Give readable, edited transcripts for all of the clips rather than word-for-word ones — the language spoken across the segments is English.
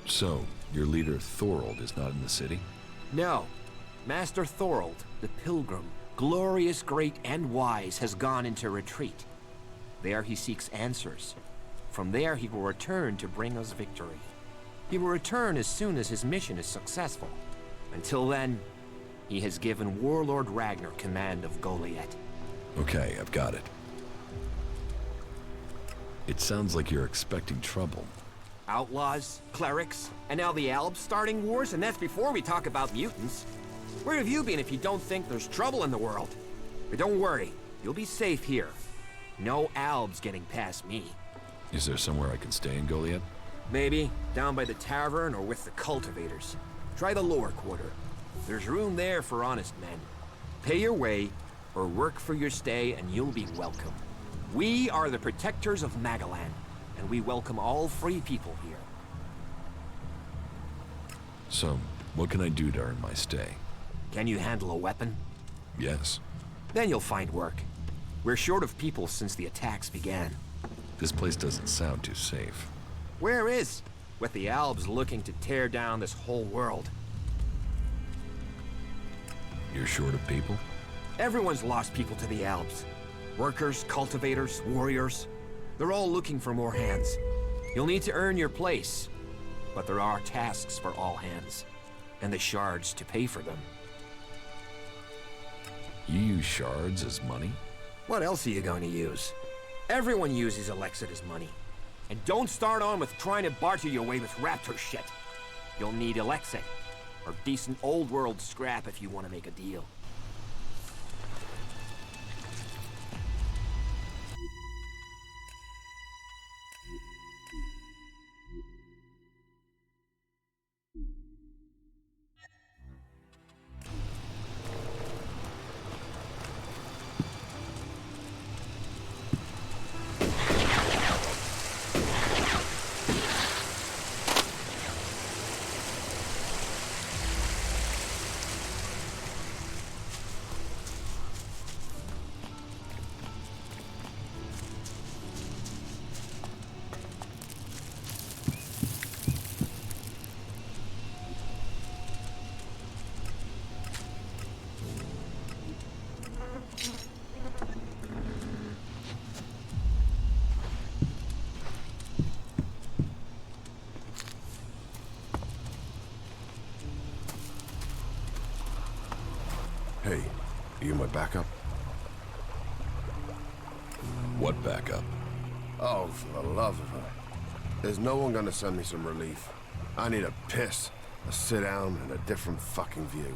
So, your leader Thorogol is not in the city? No. Master Thorogol, the Pilgrim, glorious, great, and wise, has gone into retreat. There he seeks answers. From there he will return to bring us victory. He will return as soon as his mission is successful. Until then, he has given Warlord Ragnar command of Goliath. Okay, I've got it. It sounds like you're expecting trouble. Outlaws, clerics, and now the Albs starting wars, and that's before we talk about mutants. Where have you been if you don't think there's trouble in the world? But don't worry, you'll be safe here. No Albs getting past me. Is there somewhere I can stay in Goliath? Maybe, down by the tavern or with the cultivators. Try the lower quarter. There's room there for honest men. Pay your way, or work for your stay, and you'll be welcome. We are the protectors of Magalan, and we welcome all free people here. So, what can I do to earn my stay? Can you handle a weapon? Yes. Then you'll find work. We're short of people since the attacks began. This place doesn't sound too safe. Where is? With the Albs looking to tear down this whole world. You're short of people? Everyone's lost people to the Albs. Workers, cultivators, warriors. They're all looking for more hands. You'll need to earn your place. But there are tasks for all hands. And the shards to pay for them. You use shards as money? What else are you going to use? Everyone uses Elixir as money. And don't start on with trying to barter your way with raptor shit. You'll need Elixir, or decent old world scrap if you want to make a deal. Hey, are you my backup? What backup? Oh, for the love of her. There's no one gonna send me some relief. I need a piss, a sit down, and a different fucking view.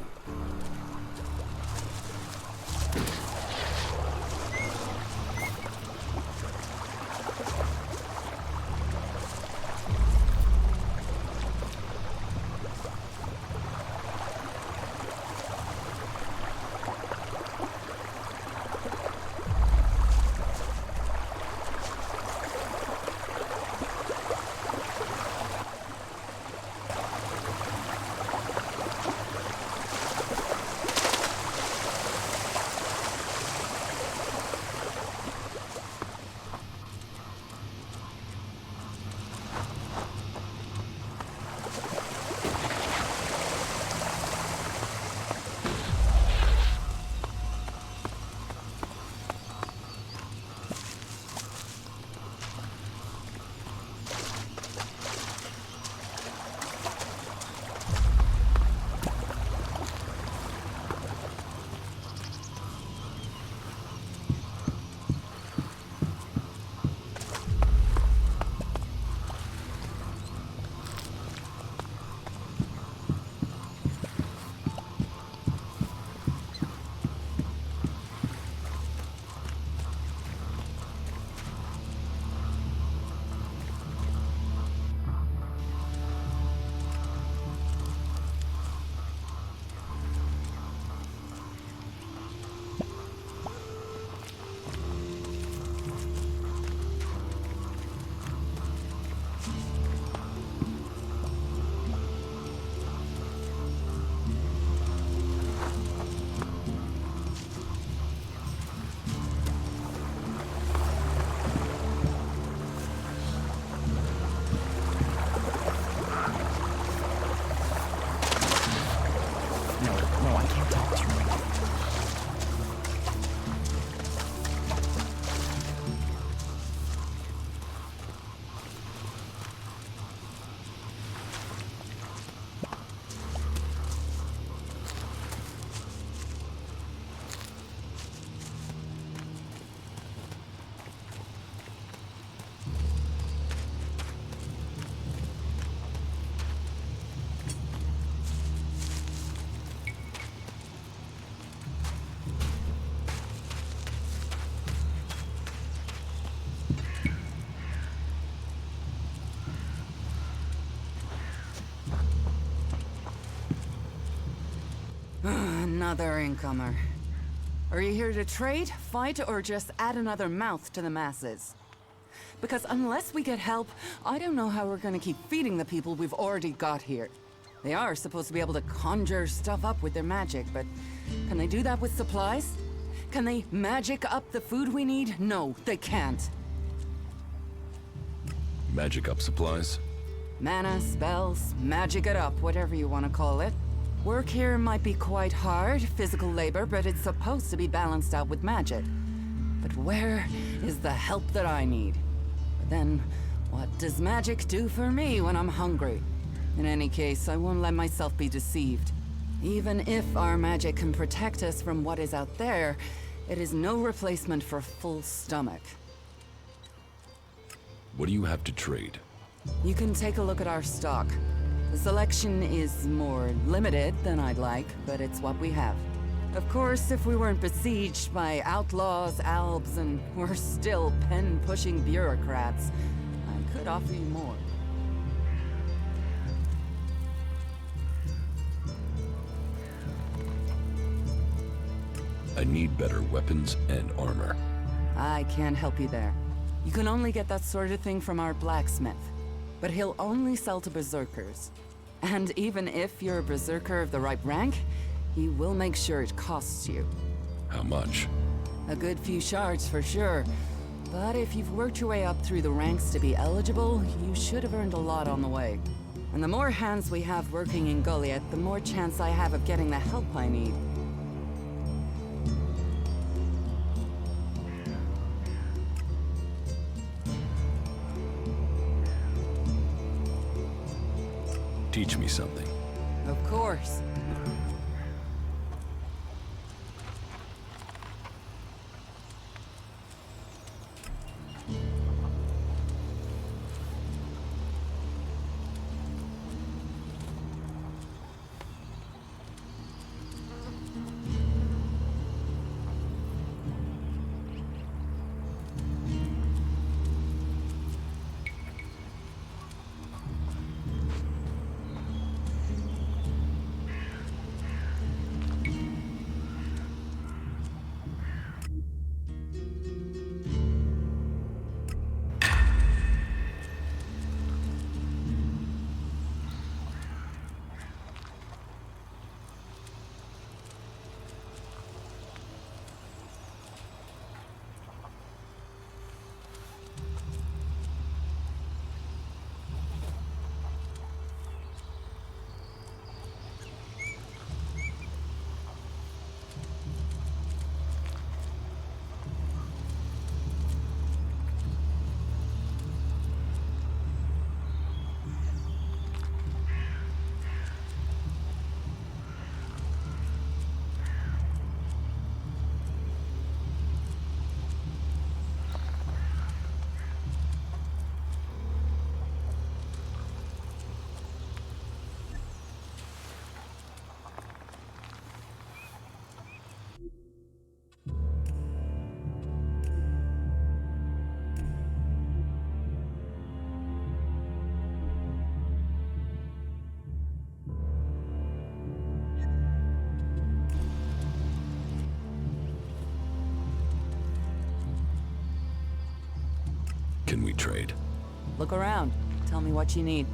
Another incomer. Are you here to trade, fight, or just add another mouth to the masses? Because unless we get help, I don't know how we're gonna keep feeding the people we've already got here. They are supposed to be able to conjure stuff up with their magic, but can they do that with supplies? Can they magic up the food we need? No, they can't. Magic up supplies? Mana, spells, magic it up, whatever you want to call it. Work here might be quite hard, physical labor, but it's supposed to be balanced out with magic. But where is the help that I need? But then, what does magic do for me when I'm hungry? In any case, I won't let myself be deceived. Even if our magic can protect us from what is out there, it is no replacement for a full stomach. What do you have to trade? You can take a look at our stock. The selection is more limited than I'd like, but it's what we have. Of course, if we weren't besieged by outlaws, albs, and we're still pen-pushing bureaucrats, I could offer you more. I need better weapons and armor. I can't help you there. You can only get that sort of thing from our blacksmith. But he'll only sell to berserkers. And even if you're a berserker of the right rank, he will make sure it costs you. How much? A good few shards for sure. But if you've worked your way up through the ranks to be eligible, you should have earned a lot on the way. And the more hands we have working in Goliath, the more chance I have of getting the help I need. Teach me something. Of course. Can we trade? Look around. Tell me what you need.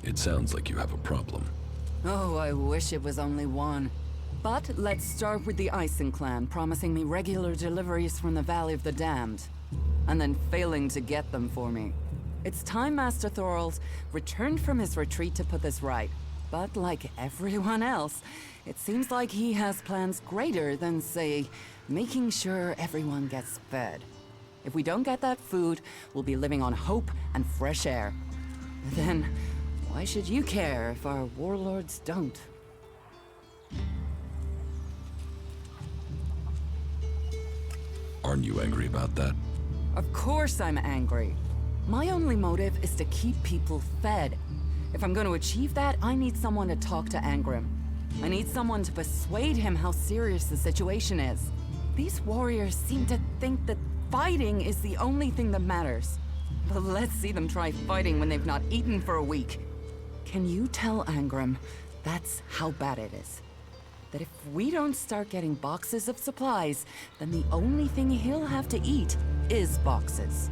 It sounds like you have a problem. Oh, I wish it was only one. But let's start with the Ison clan promising me regular deliveries from the Valley of the Damned, and then failing to get them for me. It's time Master Thorogol returned from his retreat to put this right. But like everyone else, it seems like he has plans greater than, say, making sure everyone gets fed. If we don't get that food, we'll be living on hope and fresh air. Then, why should you care if our warlords don't? Aren't you angry about that? Of course I'm angry. My only motive is to keep people fed. If I'm going to achieve that, I need someone to talk to Angrim. I need someone to persuade him how serious the situation is. These warriors seem to think that fighting is the only thing that matters. But let's see them try fighting when they've not eaten for a week. Can you tell Angrim that's how bad it is? That if we don't start getting boxes of supplies, then the only thing he'll have to eat is boxes.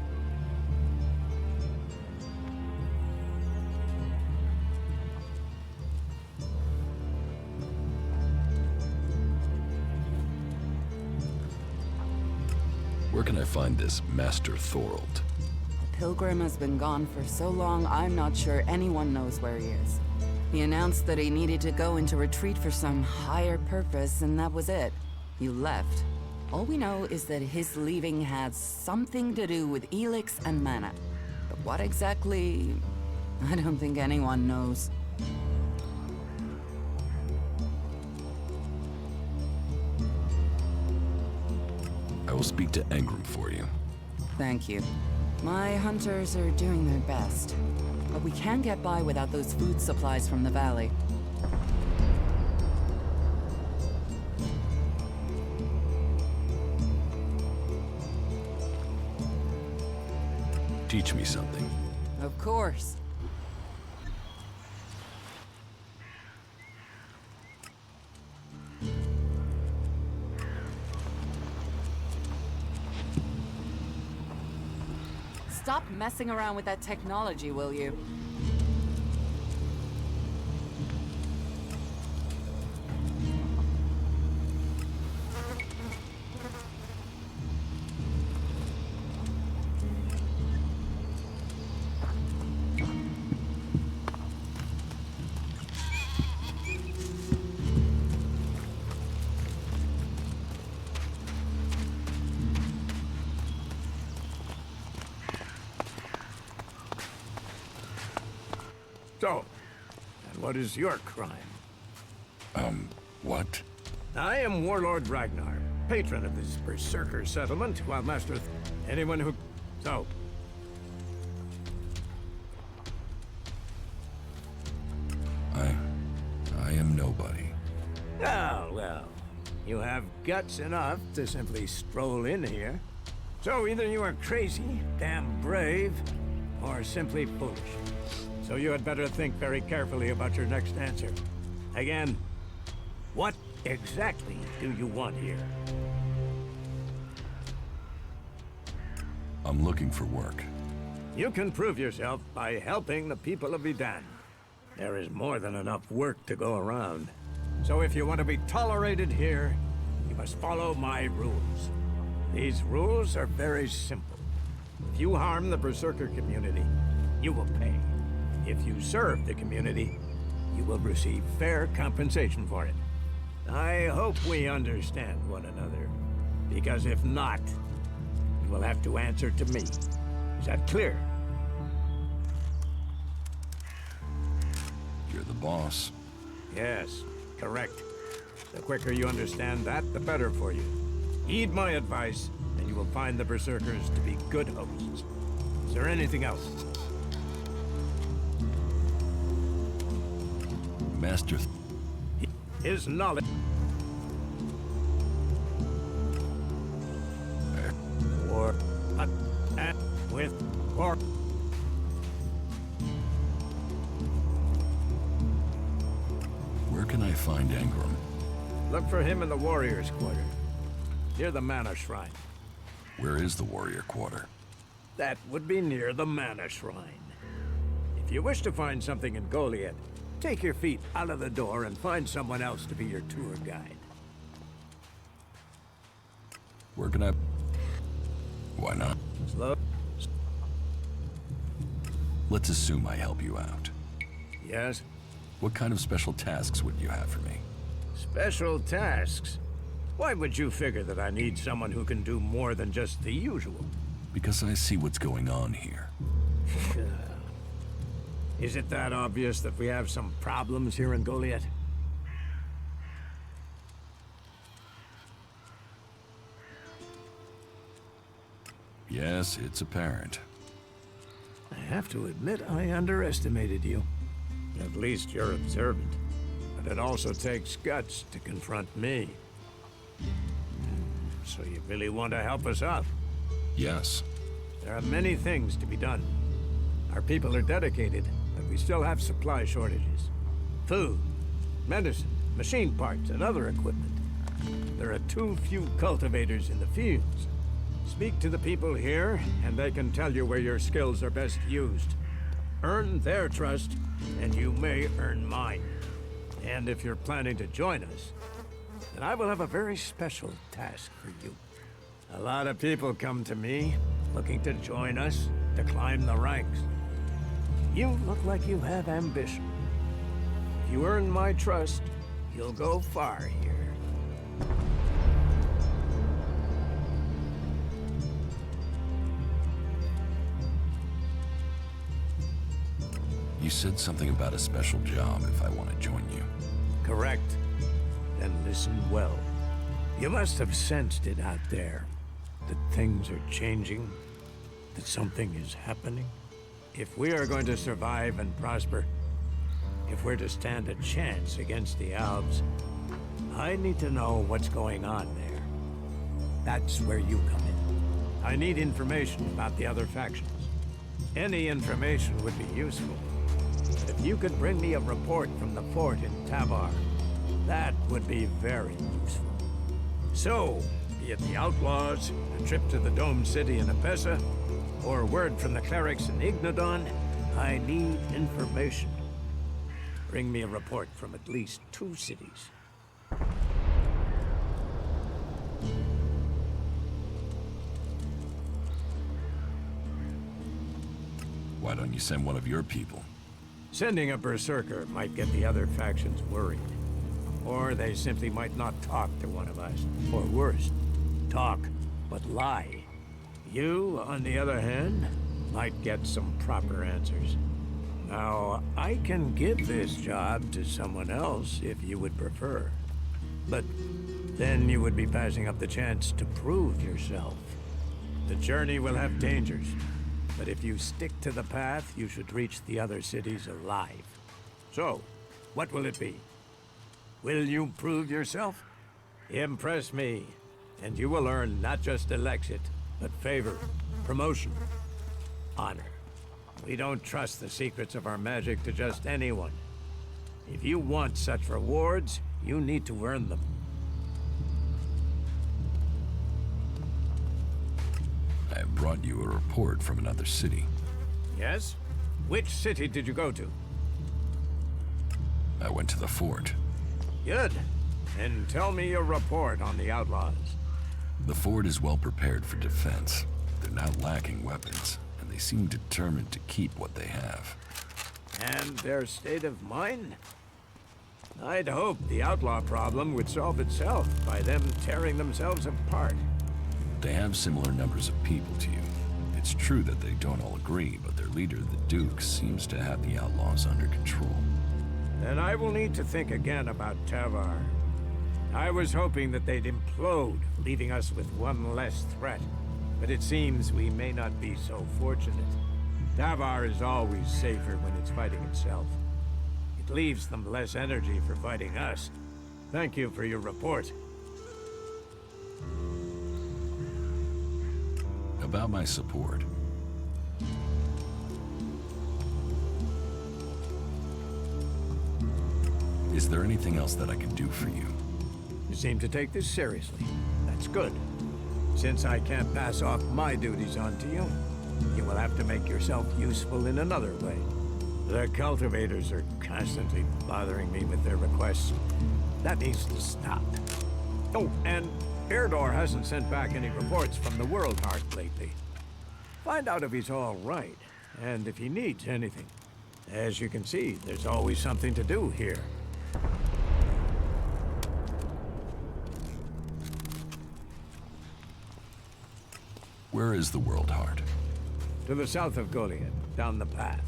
Where can I find this Master Thorogol? The Pilgrim has been gone for so long, I'm not sure anyone knows where he is. He announced that he needed to go into retreat for some higher purpose, and that was it. He left. All we know is that his leaving had something to do with Elix and mana. But what exactly, I don't think anyone knows. I will speak to Angrim for you. Thank you. My hunters are doing their best. But we can't get by without those food supplies from the valley. Teach me something. Of course. Stop messing around with that technology, will you? So, and what is your crime? What? I am Warlord Ragnar, patron of this Berserker settlement, while anyone who... So, I am nobody. oh, well, you have guts enough to simply stroll in here. So either you are crazy, damn brave, or simply foolish. So you had better think very carefully about your next answer. Again, what exactly do you want here? I'm looking for work. You can prove yourself by helping the people of Idan. There is more than enough work to go around. So if you want to be tolerated here, you must follow my rules. These rules are very simple. If you harm the Berserker community, you will pay. If you serve the community, you will receive fair compensation for it. I hope we understand one another, because if not, you will have to answer to me. Is that clear? You're the boss. Yes, correct. The quicker you understand that, the better for you. Heed my advice, and you will find the Berserkers to be good hosts. Is there anything else? Master... His knowledge... Or... with... or... Where can I find Angrim? Look for him in the Warriors' Quarter, near the Mana Shrine. Where is the warrior quarter? That would be near the Mana Shrine. If you wish to find something in Goliad, take your feet out of the door and find someone else to be your tour guide. Where can I... Why not? Slow. Let's assume I help you out. Yes? What kind of special tasks would you have for me? Special tasks? Why would you figure that I need someone who can do more than just the usual? Because I see what's going on here. Is it that obvious that we have some problems here in Goliad? Yes, it's apparent. I have to admit I underestimated you. At least you're observant. But it also takes guts to confront me. So you really want to help us out? Yes. There are many things to be done. Our people are dedicated, but we still have supply shortages. Food, medicine, machine parts, and other equipment. There are too few cultivators in the fields. Speak to the people here, and they can tell you where your skills are best used. Earn their trust, and you may earn mine. And if you're planning to join us, then I will have a very special task for you. A lot of people come to me, looking to join us, to climb the ranks. You look like you have ambition. If you earn my trust, you'll go far here. You said something about a special job if I want to join you. Correct. Then listen well. You must have sensed it out there. That things are changing. That something is happening. If we are going to survive and prosper, if we're to stand a chance against the Alps, I need to know what's going on there. That's where you come in. I need information about the other factions. Any information would be useful. But if you could bring me a report from the fort in Tavar, that would be very useful. So, be it the outlaws, a trip to the domed city in Apessa, or word from the clerics in Ignodon, I need information. Bring me a report from at least 2 cities. Why don't you send one of your people? Sending a berserker might get the other factions worried. Or they simply might not talk to one of us. Or worse, talk, but lie. You, on the other hand, might get some proper answers. Now, I can give this job to someone else if you would prefer. But then you would be passing up the chance to prove yourself. The journey will have dangers, but if you stick to the path, you should reach the other cities alive. So, what will it be? Will you prove yourself? Impress me, and you will earn not just Elexit, but favor, promotion, honor. We don't trust the secrets of our magic to just anyone. If you want such rewards, you need to earn them. I have brought you a report from another city. Yes? Which city did you go to? I went to the fort. Good. And tell me your report on the outlaws. The fort is well prepared for defense. They're not lacking weapons, and they seem determined to keep what they have. And their state of mind? I'd hope the outlaw problem would solve itself by them tearing themselves apart. They have similar numbers of people to you. It's true that they don't all agree, but their leader, the Duke, seems to have the outlaws under control. Then I will need to think again about Tavar. I was hoping that they'd implode, leaving us with one less threat. But it seems we may not be so fortunate. Tavar is always safer when it's fighting itself. It leaves them less energy for fighting us. Thank you for your report. About my support. Is there anything else that I can do for you? You seem to take this seriously. That's good. Since I can't pass off my duties onto you, you will have to make yourself useful in another way. The cultivators are constantly bothering me with their requests. That needs to stop. Oh, and Eardor hasn't sent back any reports from the World Heart lately. Find out if he's all right, and if he needs anything. As you can see, there's always something to do here. Where is the World Heart? To the south of Goliad, down the path.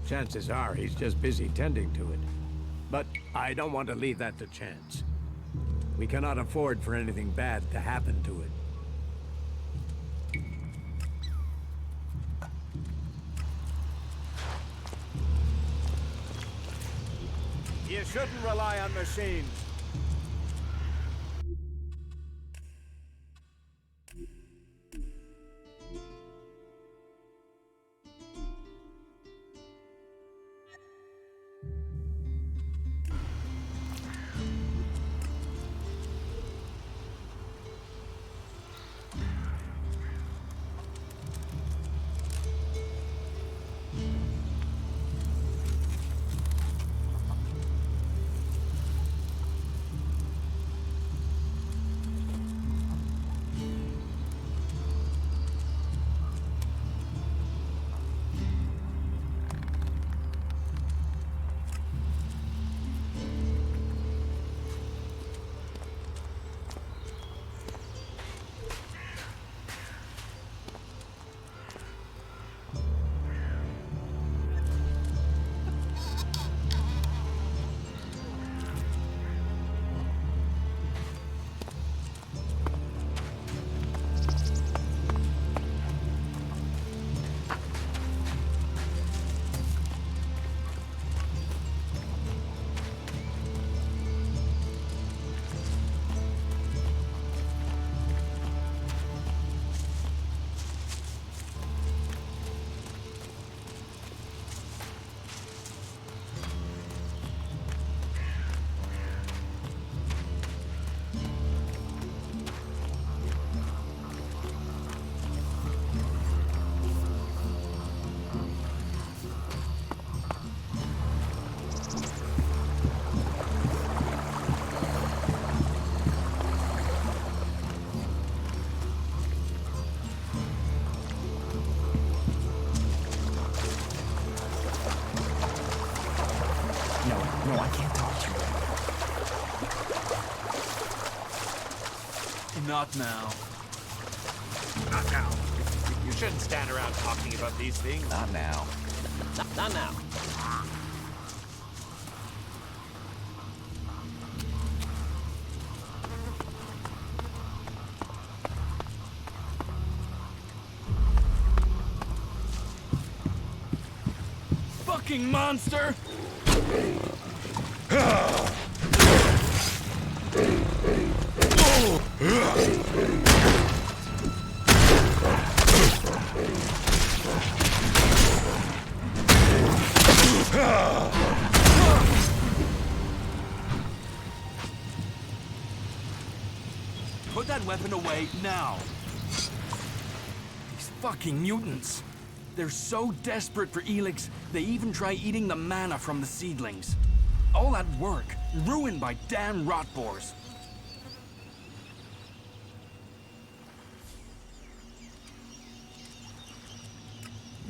Chances are he's just busy tending to it. But I don't want to leave that to chance. We cannot afford for anything bad to happen to it. You shouldn't rely on machines. No, I can't talk to you. Not now. Not now. You shouldn't stand around talking about these things. Not now. Not now. Fucking monster! Put that weapon away now. These fucking mutants. They're so desperate for Elix, they even try eating the mana from the seedlings. All that work, ruined by damn rotboars.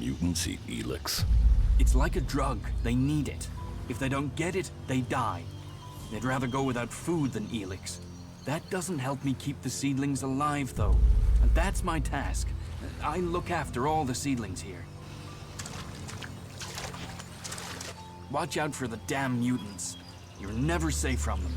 Mutants eat Elix. It's like a drug. They need it. If they don't get it, they die. They'd rather go without food than Elix. That doesn't help me keep the seedlings alive, though. And that's my task. I look after all the seedlings here. Watch out for the damn mutants. You're never safe from them.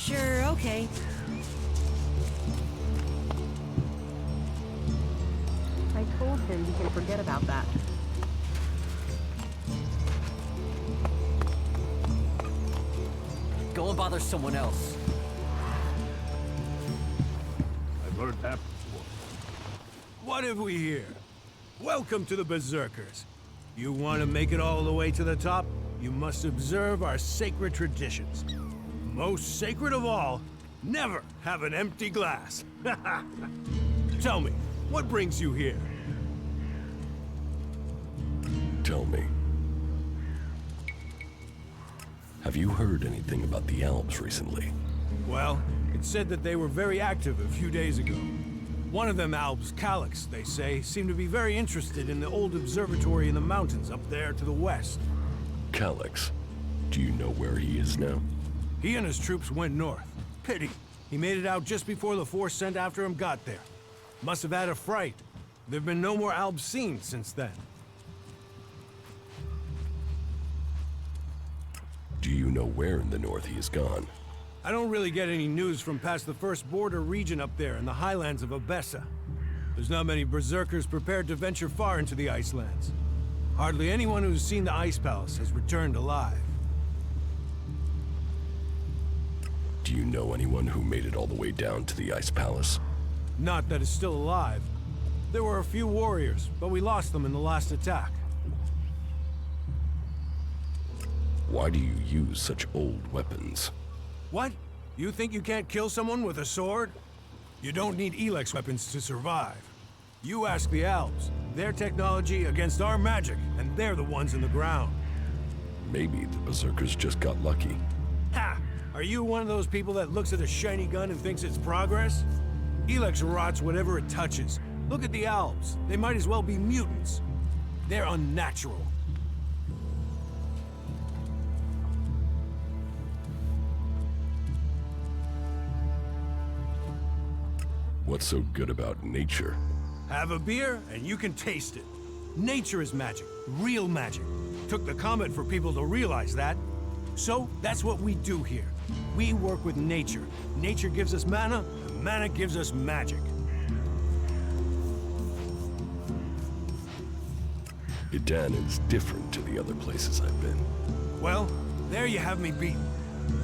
Sure, okay. I told him he can forget about that. Go and bother someone else. I've heard that before. What have we here? Welcome to the Berserkers. You want to make it all the way to the top? You must observe our sacred traditions. Most sacred of all, never have an empty glass. Tell me, what brings you here? Tell me. Have you heard anything about the Alps recently? Well, it said that they were very active a few days ago. One of them Alps, Calyx, they say, seemed to be very interested in the old observatory in the mountains up there to the west. Calyx? Do you know where he is now? He and his troops went north. Pity. He made it out just before the force sent after him got there. Must have had a fright. There've been no more Alps seen since then. Do you know where in the north he is gone? I don't really get any news from past the first border region up there in the highlands of Abessa. There's not many berserkers prepared to venture far into the Icelands. Hardly anyone who's seen the Ice Palace has returned alive. Do you know anyone who made it all the way down to the Ice Palace? Not that is still alive. There were a few warriors, but we lost them in the last attack. Why do you use such old weapons? What? You think you can't kill someone with a sword? You don't need Elex weapons to survive. You ask the Alps. Their technology against our magic, and they're the ones in the ground. Maybe the Berserkers just got lucky. Ha! Are you one of those people that looks at a shiny gun and thinks it's progress? Elex rots whatever it touches. Look at the Alps. They might as well be mutants. They're unnatural. What's so good about nature? Have a beer, and you can taste it. Nature is magic. Real magic. Took the comet for people to realize that. So, that's what we do here. We work with nature. Nature gives us mana, and mana gives us magic. Idan is different to the other places I've been. Well, there you have me beaten.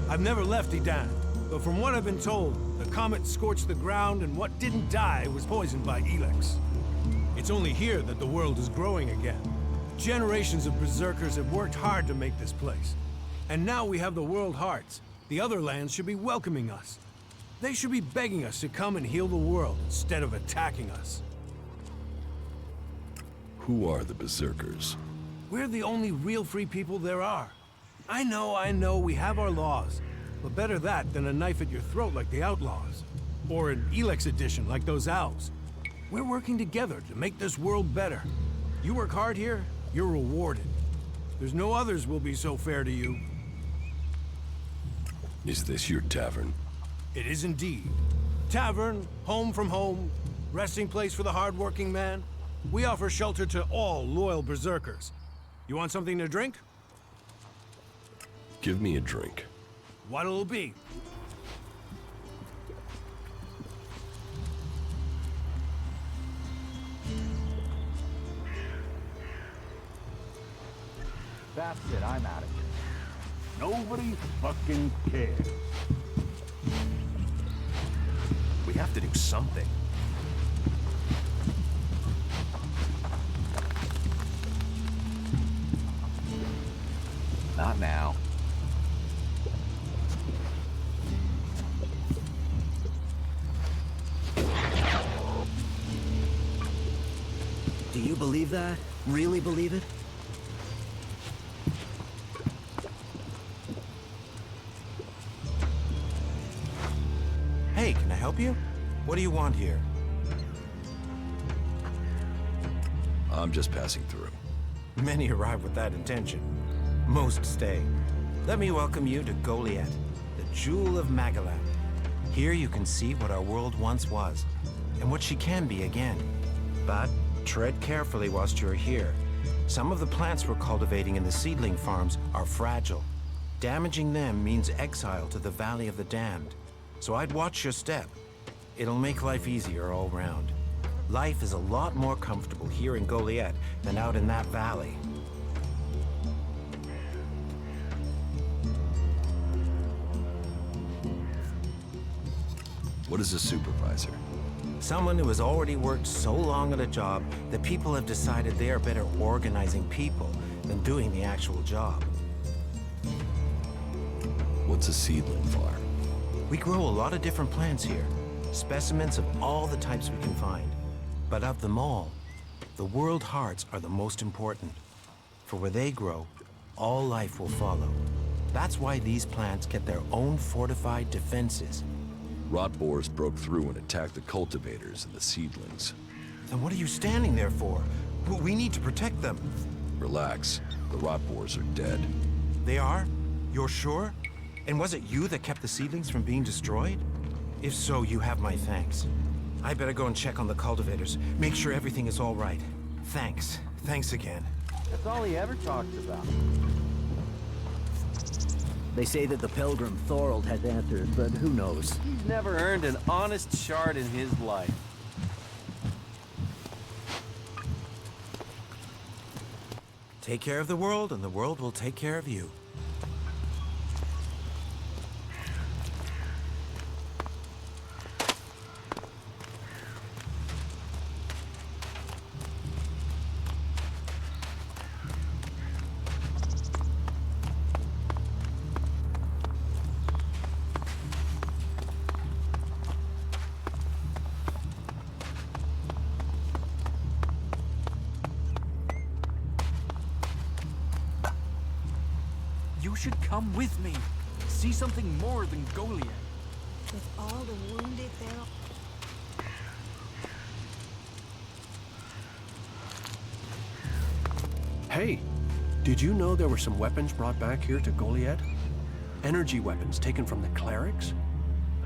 I've never left Idan, but from what I've been told, the comet scorched the ground and what didn't die was poisoned by Elex. It's only here that the world is growing again. Generations of berserkers have worked hard to make this place. And now we have the World Hearts. The other lands should be welcoming us. They should be begging us to come and heal the world instead of attacking us. Who are the Berserkers? We're the only real free people there are. I know, we have our laws. But better that than a knife at your throat like the outlaws. Or an Elex edition like those Alps. We're working together to make this world better. You work hard here, you're rewarded. There's no others will be so fair to you. Is this your tavern? It is indeed. Tavern, home from home, resting place for the hard-working man. We offer shelter to all loyal berserkers. You want something to drink? Give me a drink. What'll it be? That's it, I'm out of here. Nobody fucking cares. We have to do something. Not now. Do you believe that? Really believe it? Hey, can I help you? What do you want here? I'm just passing through. Many arrive with that intention. Most stay. Let me welcome you to Goliath, the jewel of Magaland. Here you can see what our world once was, and what she can be again. But tread carefully whilst you're here. Some of the plants we're cultivating in the seedling farms are fragile. Damaging them means exile to the Valley of the Damned. So I'd watch your step. It'll make life easier all round. Life is a lot more comfortable here in Goliath than out in that valley. What is a supervisor? Someone who has already worked so long at a job that people have decided they are better organizing people than doing the actual job. What's a seedling farm? We grow a lot of different plants here, specimens of all the types we can find. But of them all, the world hearts are the most important. For where they grow, all life will follow. That's why these plants get their own fortified defenses. Rot boars broke through and attacked the cultivators and the seedlings. Then what are you standing there for? We need to protect them. Relax. The rot boars are dead. They are? You're sure? And was it you that kept the seedlings from being destroyed? If so, you have my thanks. I better go and check on the cultivators. Make sure everything is all right. Thanks. Thanks again. That's all he ever talks about. They say that the pilgrim Thorogol has answers, but who knows? He's never earned an honest shard in his life. Take care of the world, and the world will take care of you. You should come with me. See something more than Goliath. With all the wounded there. Hey, did you know there were some weapons brought back here to Goliath? Energy weapons taken from the clerics?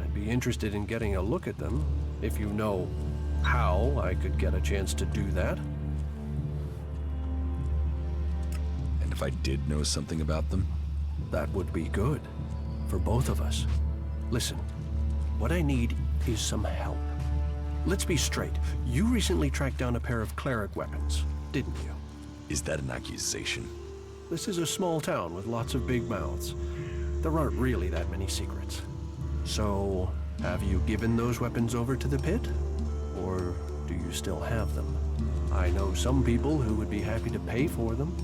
I'd be interested in getting a look at them, if you know how I could get a chance to do that. And if I did know something about them? That would be good. For both of us. Listen, what I need is some help. Let's be straight. You recently tracked down a pair of cleric weapons, didn't you? Is that an accusation? This is a small town with lots of big mouths. There aren't really that many secrets. So, have you given those weapons over to the pit? Or do you still have them? I know some people who would be happy to pay for them.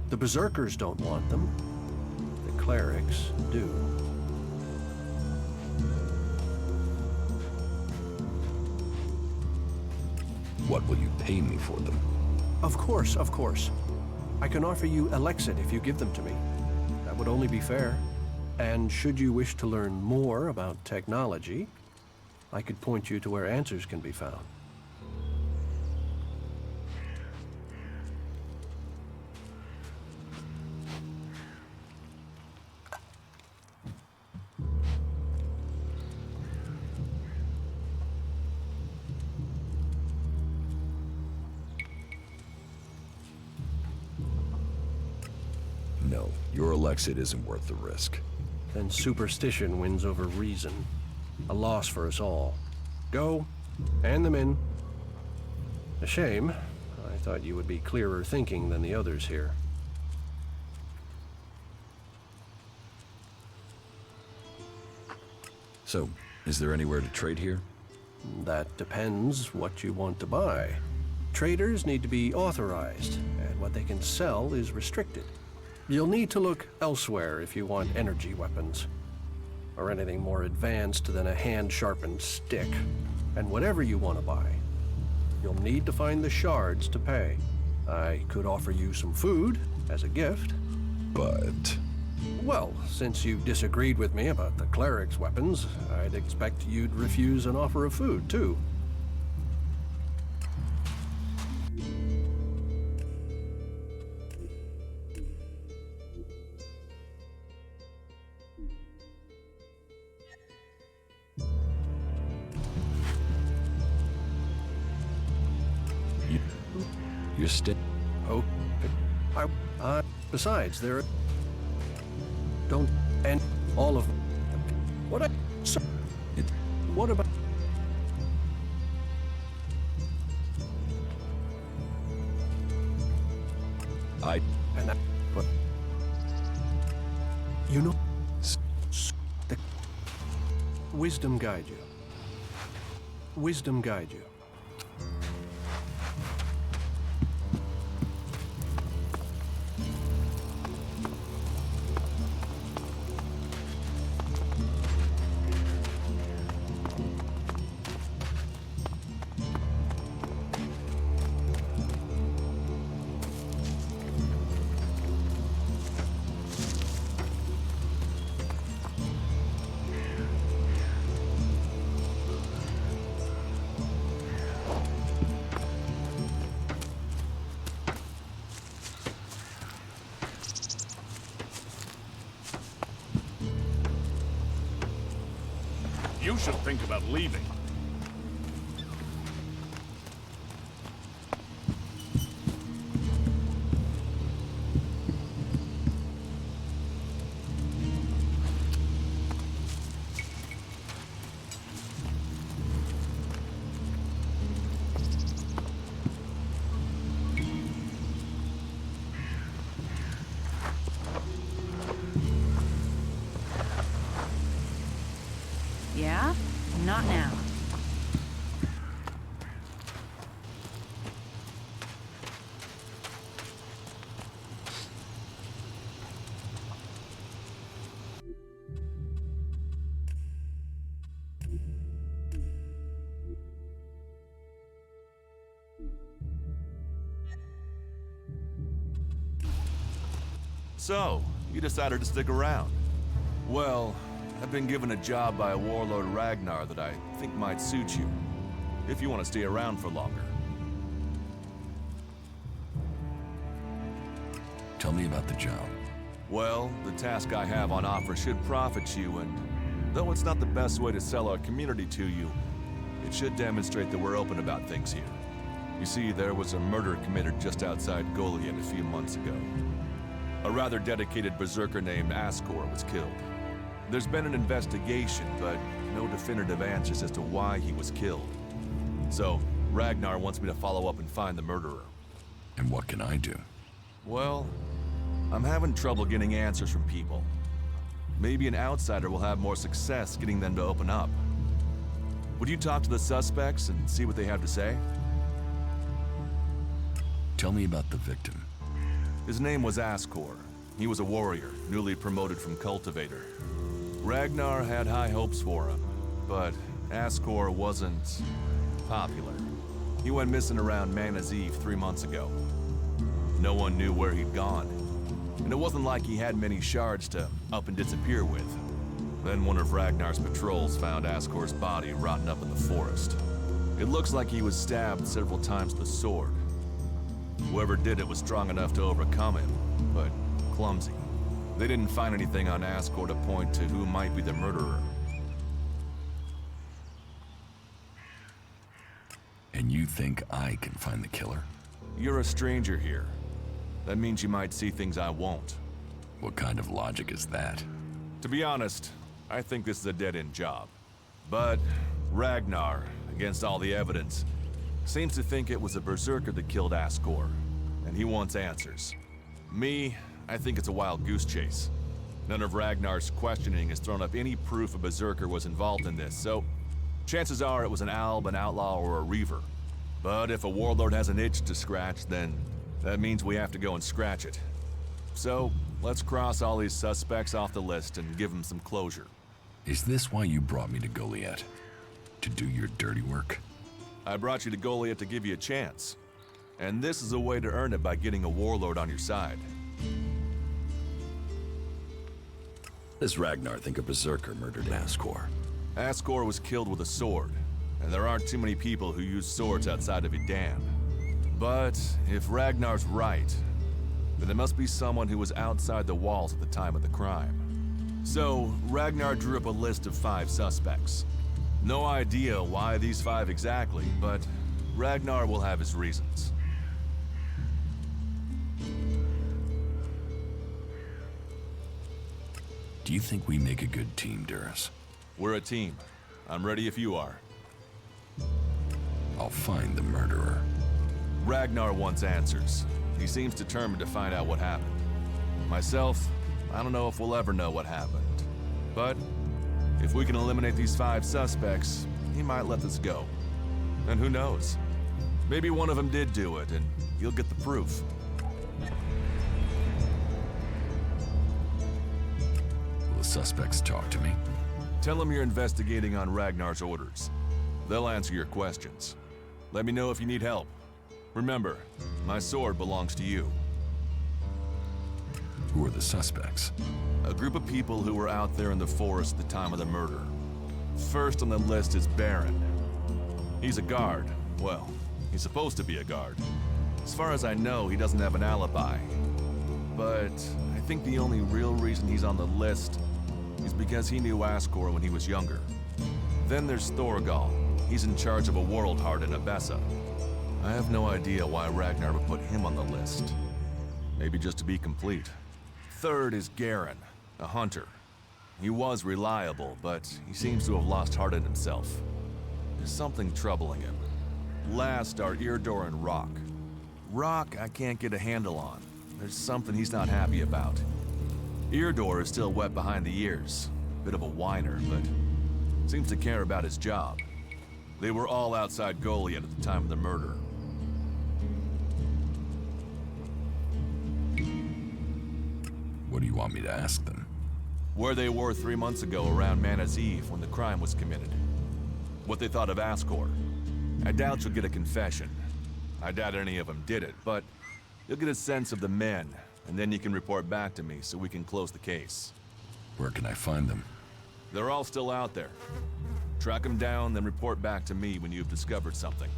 The Berserkers don't want them. The clerics do. What will you pay me for them? Of course, of course. I can offer you Alexit if you give them to me. That would only be fair. And should you wish to learn more about technology, I could point you to where answers can be found. No, your Alexit isn't worth the risk. Then superstition wins over reason. A loss for us all. Go, hand them in. A shame. I thought you would be clearer thinking than the others here. So, is there anywhere to trade here? That depends what you want to buy. Traders need to be authorized, and what they can sell is restricted. You'll need to look elsewhere if you want energy weapons, or anything more advanced than a hand-sharpened stick. And whatever you want to buy, you'll need to find the shards to pay. I could offer you some food as a gift. But... Well, since you disagreed with me about the cleric's weapons, I'd expect you'd refuse an offer of food, too. You're still... Oh, besides, there are... Don't and all of what I so it what about and I, but you know the wisdom guide you. Wisdom guide you. You should think about leaving. Yeah? Not now. So, you decided to stick around. Well, I've been given a job by a warlord Ragnar that I think might suit you, if you want to stay around for longer. Tell me about the job. Well, the task I have on offer should profit you, and though it's not the best way to sell our community to you, it should demonstrate that we're open about things here. You see, there was a murder committed just outside Goliath a few months ago. A rather dedicated berserker named Ascor was killed. There's been an investigation, but no definitive answers as to why he was killed. So, Ragnar wants me to follow up and find the murderer. And what can I do? Well, I'm having trouble getting answers from people. Maybe an outsider will have more success getting them to open up. Would you talk to the suspects and see what they have to say? Tell me about the victim. His name was Ascor. He was a warrior, newly promoted from cultivator. Ragnar had high hopes for him, but Ascor wasn't popular. He went missing around Mana's Eve 3 months ago. No one knew where he'd gone, and it wasn't like he had many shards to up and disappear with. Then one of Ragnar's patrols found Ascor's body rotting up in the forest. It looks like he was stabbed several times with a sword. Whoever did it was strong enough to overcome him, but clumsy. They didn't find anything on Ascor to point to who might be the murderer. And you think I can find the killer? You're a stranger here. That means you might see things I won't. What kind of logic is that? To be honest, I think this is a dead-end job. But Ragnar, against all the evidence, seems to think it was a berserker that killed Ascor, and he wants answers. Me, I think it's a wild goose chase. None of Ragnar's questioning has thrown up any proof a berserker was involved in this, so chances are it was an alb, an outlaw, or a reaver. But if a warlord has an itch to scratch, then that means we have to go and scratch it. So, let's cross all these suspects off the list and give them some closure. Is this why you brought me to Goliath? To do your dirty work? I brought you to Goliath to give you a chance. And this is a way to earn it by getting a warlord on your side. Does Ragnar think a berserker murdered Ascor? Ascor was killed with a sword, and there aren't too many people who use swords outside of Idan. But if Ragnar's right, then it must be someone who was outside the walls at the time of the crime. So, Ragnar drew up a list of 5 suspects. No idea why these 5 exactly, but Ragnar will have his reasons. Do you think we make a good team, Duras? We're a team. I'm ready if you are. I'll find the murderer. Ragnar wants answers. He seems determined to find out what happened. Myself, I don't know if we'll ever know what happened. But if we can eliminate these 5 suspects, he might let this go. And who knows? Maybe one of them did do it, and you'll get the proof. Will the suspects talk to me? Tell them you're investigating on Ragnar's orders. They'll answer your questions. Let me know if you need help. Remember, my sword belongs to you. Who are the suspects? A group of people who were out there in the forest at the time of the murder. First on the list is Baron. He's a guard. Well, he's supposed to be a guard. As far as I know, he doesn't have an alibi. But I think the only real reason he's on the list is because he knew Ascor when he was younger. Then there's Thorogol. He's in charge of a world heart in Abessa. I have no idea why Ragnar would put him on the list. Maybe just to be complete. Third is Garen, a hunter. He was reliable, but he seems to have lost heart in himself. There's something troubling him. Last are Eardor and Rock. Rock I can't get a handle on. There's something he's not happy about. Eardor is still wet behind the ears. Bit of a whiner, but seems to care about his job. They were all outside Goliath at the time of the murder. What do you want me to ask them? Where they were 3 months ago around Mana's Eve when the crime was committed. What they thought of Ascor. I doubt you'll get a confession. I doubt any of them did it, but you'll get a sense of the men, and then you can report back to me so we can close the case. Where can I find them? They're all still out there. Track them down, then report back to me when you've discovered something.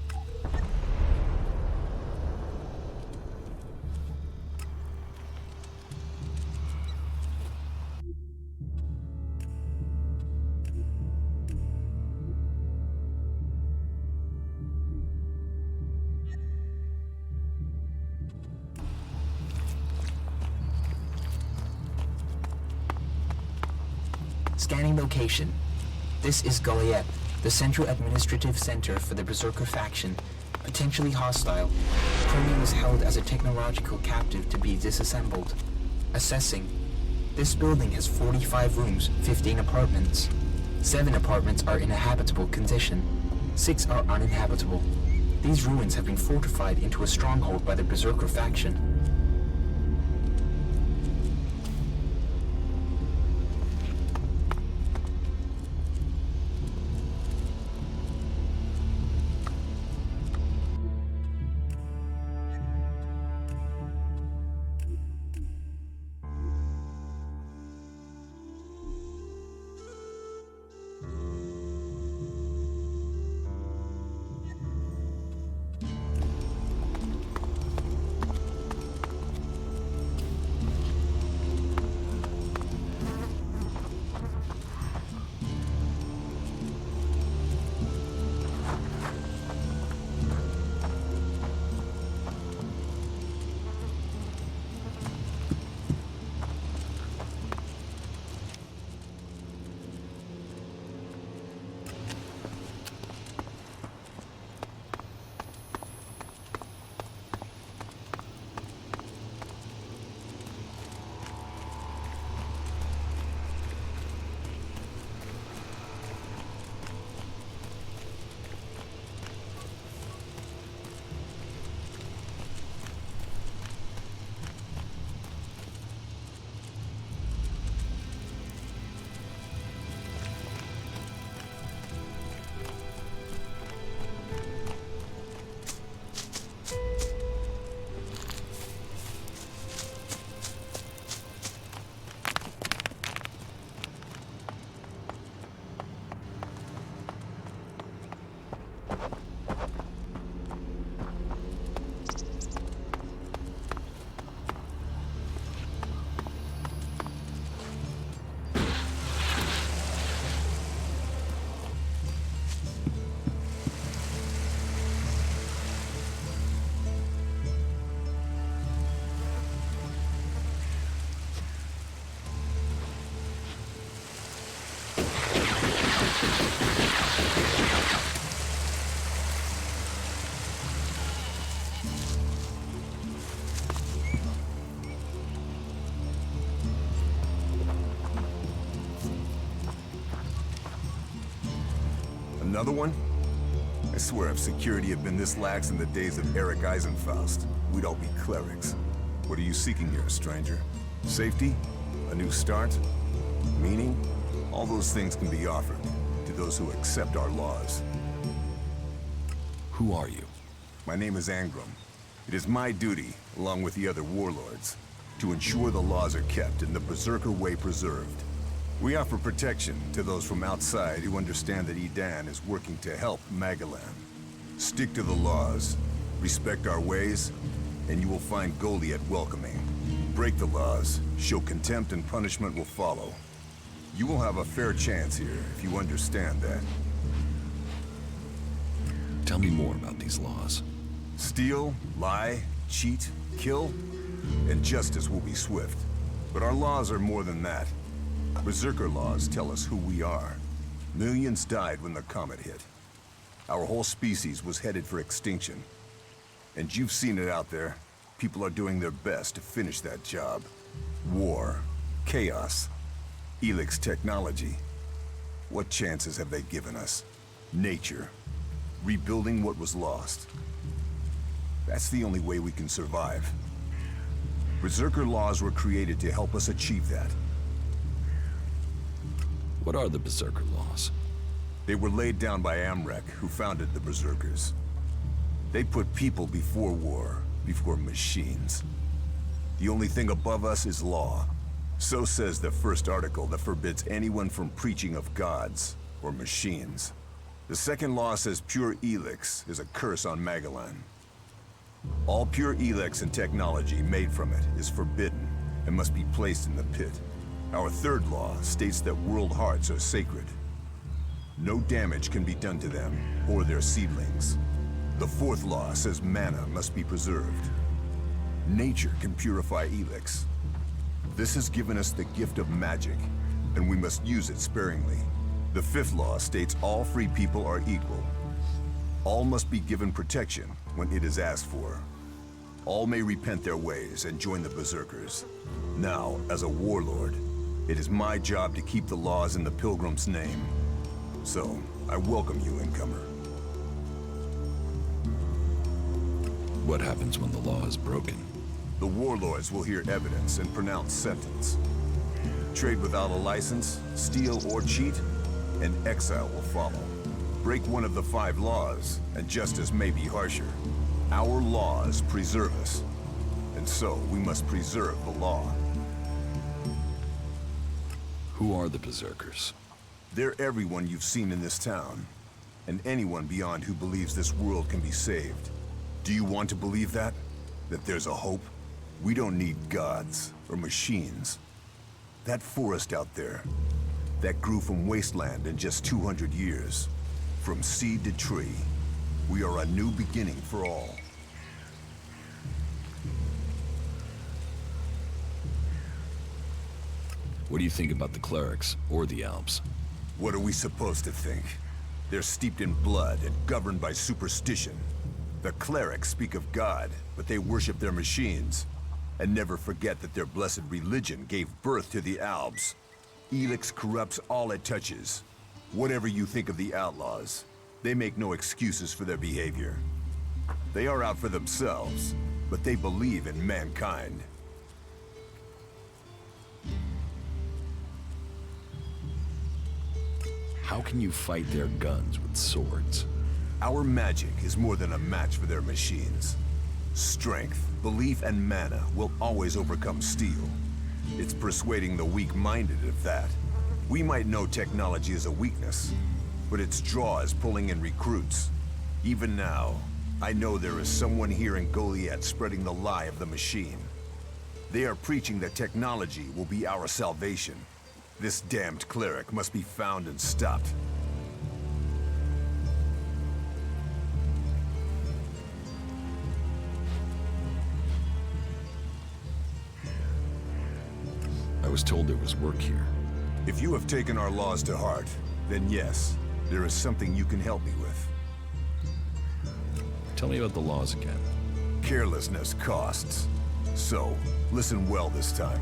Scanning location. This is Goliath, the central administrative center for the Berserker faction. Potentially hostile. Chromium is held as a technological captive to be disassembled. Assessing. This building has 45 rooms, 15 apartments. 7 apartments are in a habitable condition. 6 are uninhabitable. These ruins have been fortified into a stronghold by the Berserker faction. Another one? I swear if security had been this lax in the days of Eric Eisenfaust, we'd all be clerics. What are you seeking here, stranger? Safety? A new start? Meaning? All those things can be offered to those who accept our laws. Who are you? My name is Angram. It is my duty, along with the other warlords, to ensure the laws are kept and the Berserker way preserved. We offer protection to those from outside who understand that Edan is working to help Magalan. Stick to the laws, respect our ways, and you will find Goliath welcoming. Break the laws, show contempt, and punishment will follow. You will have a fair chance here if you understand that. Tell me more about these laws. Steal, lie, cheat, kill, and justice will be swift. But our laws are more than that. Berserker Laws tell us who we are. Millions died when the comet hit. Our whole species was headed for extinction. And you've seen it out there. People are doing their best to finish that job. War, chaos, Elix technology. What chances have they given us? Nature. Rebuilding what was lost. That's the only way we can survive. Berserker Laws were created to help us achieve that. What are the Berserker Laws? They were laid down by Amrek, who founded the Berserkers. They put people before war, before machines. The only thing above us is law. So says the first article that forbids anyone from preaching of gods or machines. The second law says pure Elix is a curse on Magalan. All pure Elix and technology made from it is forbidden and must be placed in the pit. Our third law states that world hearts are sacred. No damage can be done to them or their seedlings. The fourth law says mana must be preserved. Nature can purify Elix. This has given us the gift of magic, and we must use it sparingly. The fifth law states all free people are equal. All must be given protection when it is asked for. All may repent their ways and join the Berserkers. Now, as a warlord, it is my job to keep the laws in the Pilgrim's name. So, I welcome you, incomer. What happens when the law is broken? The warlords will hear evidence and pronounce sentence. Trade without a license, steal or cheat, and exile will follow. Break one of the 5 laws, and justice may be harsher. Our laws preserve us, and so we must preserve the law. Who are the Berserkers? They're everyone you've seen in this town, and anyone beyond who believes this world can be saved. Do you want to believe that? That there's a hope? We don't need gods or machines. That forest out there, that grew from wasteland in just 200 years. From seed to tree, we are a new beginning for all. What do you think about the clerics or the Alps? What are we supposed to think? They're steeped in blood and governed by superstition. The clerics speak of God, but they worship their machines. And never forget that their blessed religion gave birth to the Alps. Elix corrupts all it touches. Whatever you think of the outlaws, they make no excuses for their behavior. They are out for themselves, but they believe in mankind. How can you fight their guns with swords? Our magic is more than a match for their machines. Strength, belief, and mana will always overcome steel. It's persuading the weak-minded of that. We might know technology is a weakness, but its draw is pulling in recruits. Even now, I know there is someone here in Goliath spreading the lie of the machine. They are preaching that technology will be our salvation. This damned cleric must be found and stopped. I was told there was work here. If you have taken our laws to heart, then yes, there is something you can help me with. Tell me about the laws again. Carelessness costs. So, listen well this time.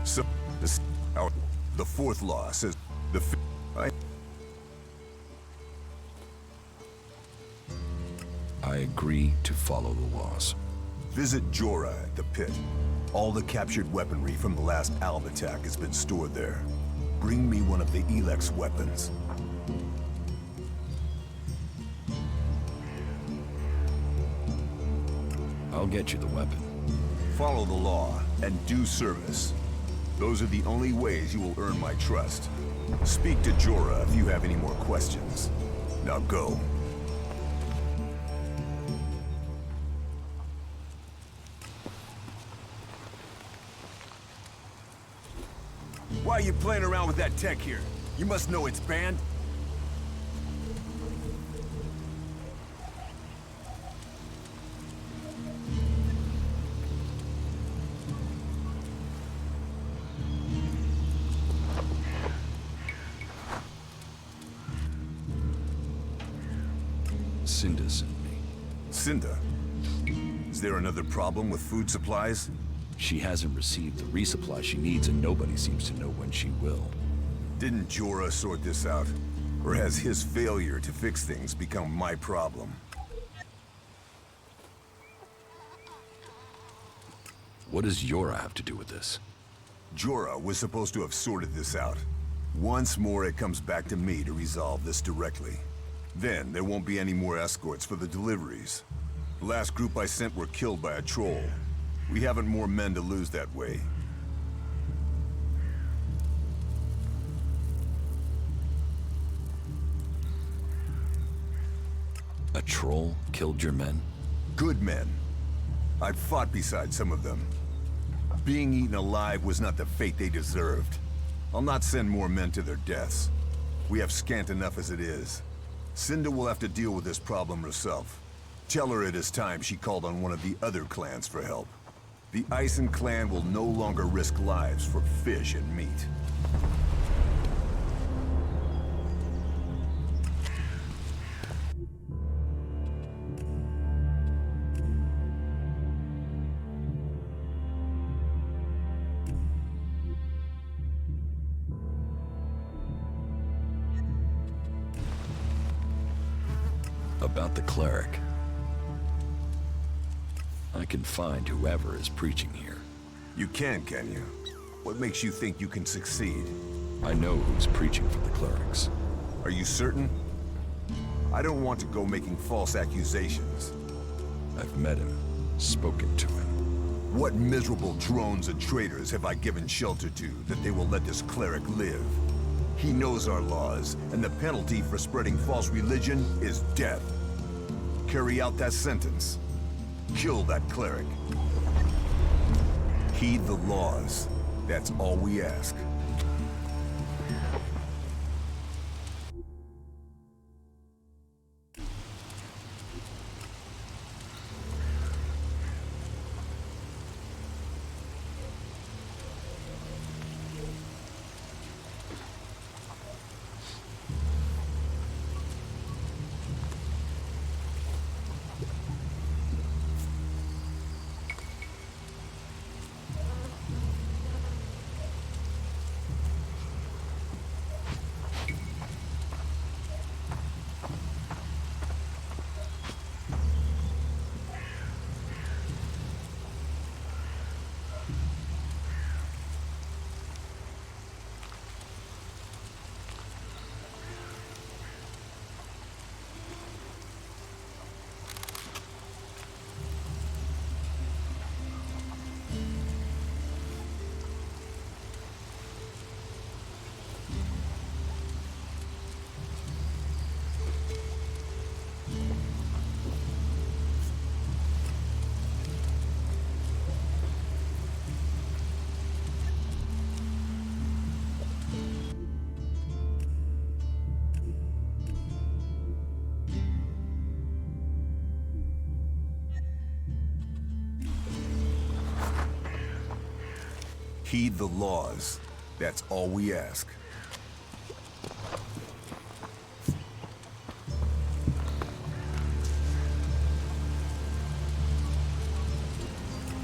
So, the fourth law says I agree to follow the laws. Visit Jorah at the pit. All the captured weaponry from the last Alb attack has been stored there. Bring me one of the Elex weapons. I'll get you the weapon. Follow the law and do service. Those are the only ways you will earn my trust. Speak to Jorah if you have any more questions. Now go. Why are you playing around with that tech here? You must know it's banned. Cinda sent me. Cinda? Is there another problem with food supplies? She hasn't received the resupply she needs, and nobody seems to know when she will. Didn't Jorah sort this out? Or has his failure to fix things become my problem? What does Jorah have to do with this? Jorah was supposed to have sorted this out. Once more, it comes back to me to resolve this directly. Then, there won't be any more escorts for the deliveries. The last group I sent were killed by a troll. We haven't more men to lose that way. A troll killed your men? Good men. I've fought beside some of them. Being eaten alive was not the fate they deserved. I'll not send more men to their deaths. We have scant enough as it is. Cinda will have to deal with this problem herself. Tell her it is time she called on one of the other clans for help. The Ison clan will no longer risk lives for fish and meat. About the cleric. I can find whoever is preaching here. You can you? What makes you think you can succeed? I know who's preaching for the clerics. Are you certain? I don't want to go making false accusations. I've met him, spoken to him. What miserable drones and traitors have I given shelter to that they will let this cleric live? He knows our laws, and the penalty for spreading false religion is death. Carry out that sentence. Kill that cleric. Heed the laws. That's all we ask. Heed the laws. That's all we ask.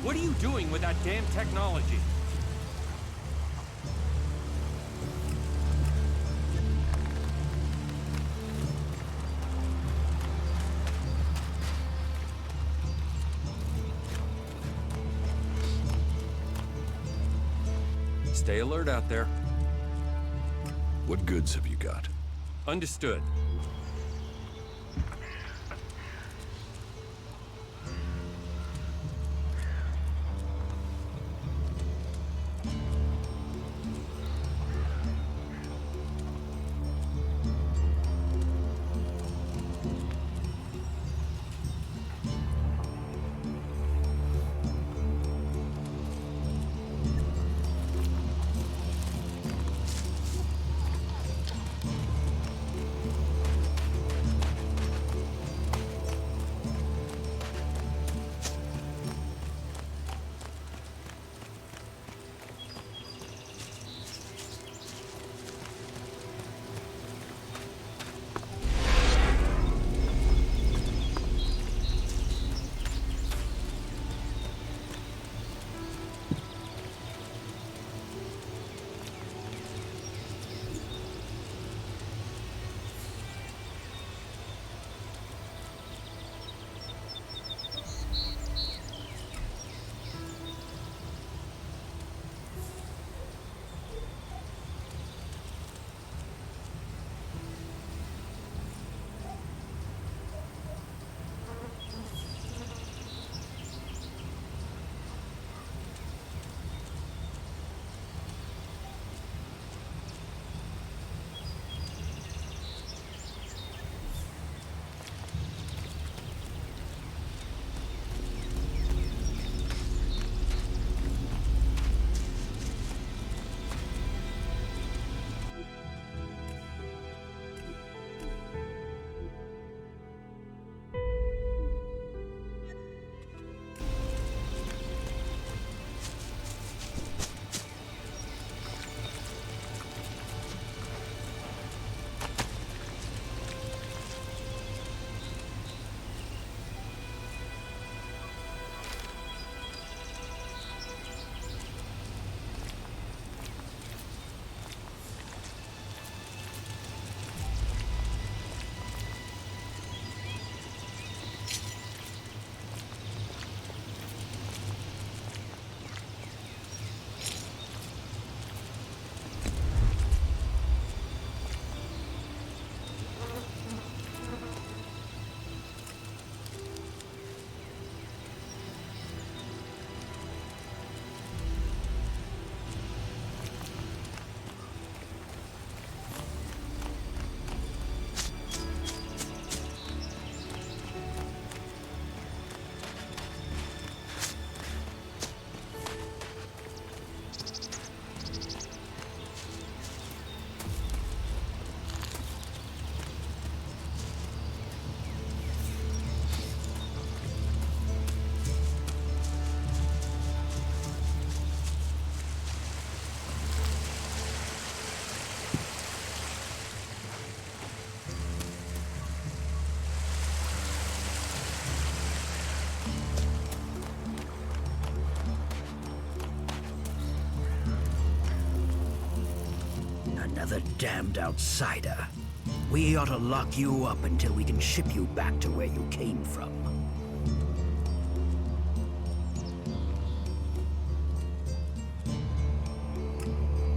What are you doing with that damn technology? Stay alert out there. What goods have you got? Understood. Another damned outsider. We ought to lock you up until we can ship you back to where you came from.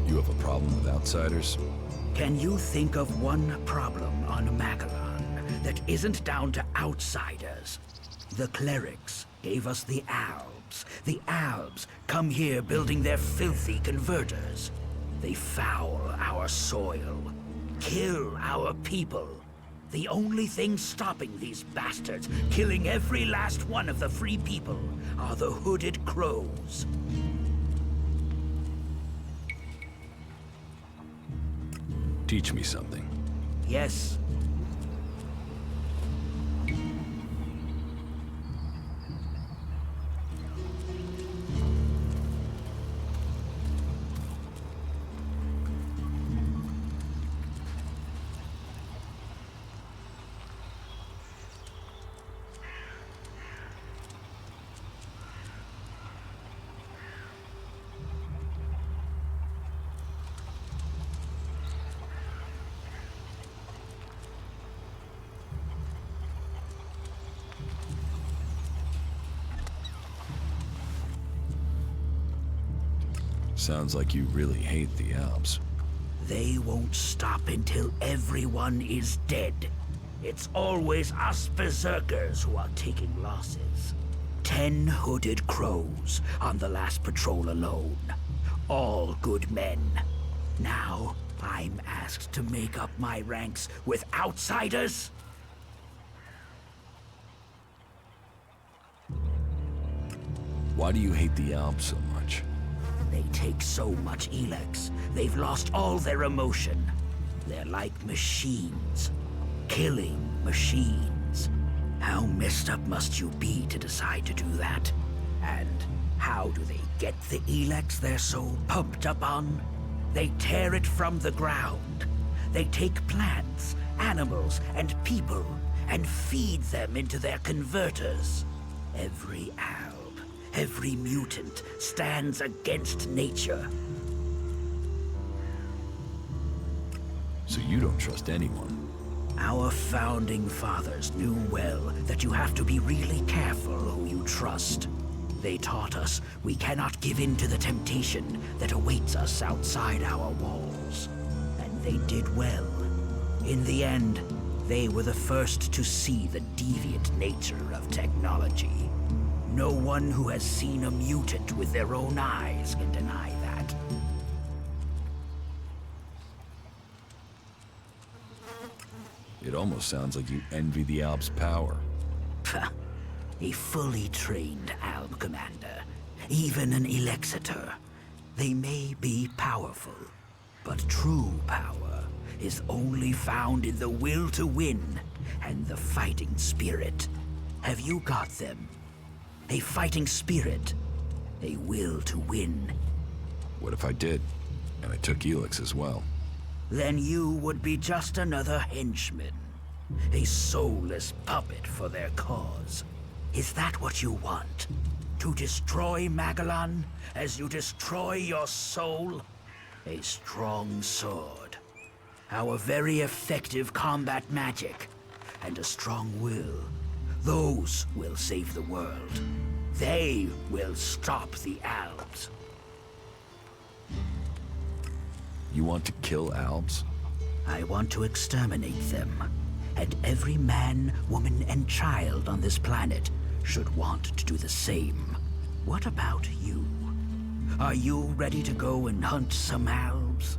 You have a problem with outsiders? Can you think of one problem on Magellan that isn't down to outsiders? The clerics gave us the Albs. The Albs come here building their filthy converters. They foul our soil, kill our people. The only thing stopping these bastards killing every last one of the free people are the hooded crows. Teach me something. Yes. Sounds like you really hate the Alps. They won't stop until everyone is dead. It's always us berserkers who are taking losses. 10 hooded crows on the last patrol alone. All good men. Now, I'm asked to make up my ranks with outsiders? Why do you hate the Alps so much? They take so much elex, they've lost all their emotion. They're like machines. Killing machines. How messed up must you be to decide to do that? And how do they get the elex they're so pumped up on? They tear it from the ground. They take plants, animals, and people, and feed them into their converters. Every alb, every mutant stands against nature. So you don't trust anyone? Our founding fathers knew well that you have to be really careful who you trust. They taught us we cannot give in to the temptation that awaits us outside our walls. And they did well. In the end, they were the first to see the deviant nature of technology. No one who has seen a mutant with their own eyes can deny that. It almost sounds like you envy the Alps' power. A fully trained alb commander, even an Elexitor. They may be powerful, but true power is only found in the will to win and the fighting spirit. Have you got them? A fighting spirit, a will to win. What if I did, and I took Elix as well? Then you would be just another henchman. A soulless puppet for their cause. Is that what you want? To destroy Magellan as you destroy your soul? A strong sword. Our very effective combat magic. And a strong will. Those will save the world. They will stop the Alps. You want to kill Alps? I want to exterminate them. And every man, woman, and child on this planet should want to do the same. What about you? Are you ready to go and hunt some Alps?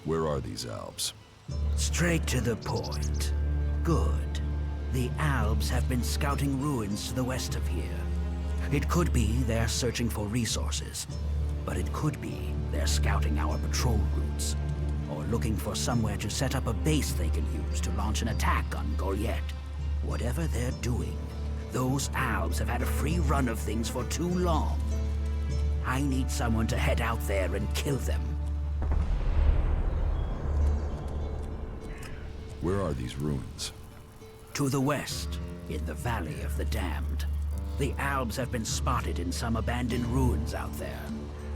Where are these Alps? Straight to the point. Good. The Alps have been scouting ruins to the west of here. It could be they're searching for resources, but it could be they're scouting our patrol routes, or looking for somewhere to set up a base they can use to launch an attack on Goliath. Whatever they're doing, those Alps have had a free run of things for too long. I need someone to head out there and kill them. Where are these ruins? To the west, in the Valley of the Damned. The Alps have been spotted in some abandoned ruins out there.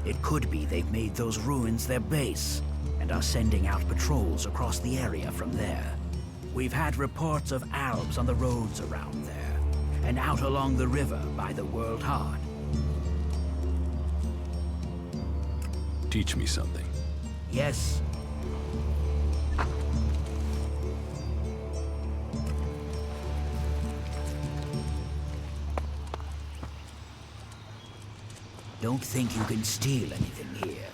It could be they've made those ruins their base, and are sending out patrols across the area from there. We've had reports of Alps on the roads around there, and out along the river by the World Heart. Teach me something. Yes. Don't think you can steal anything here.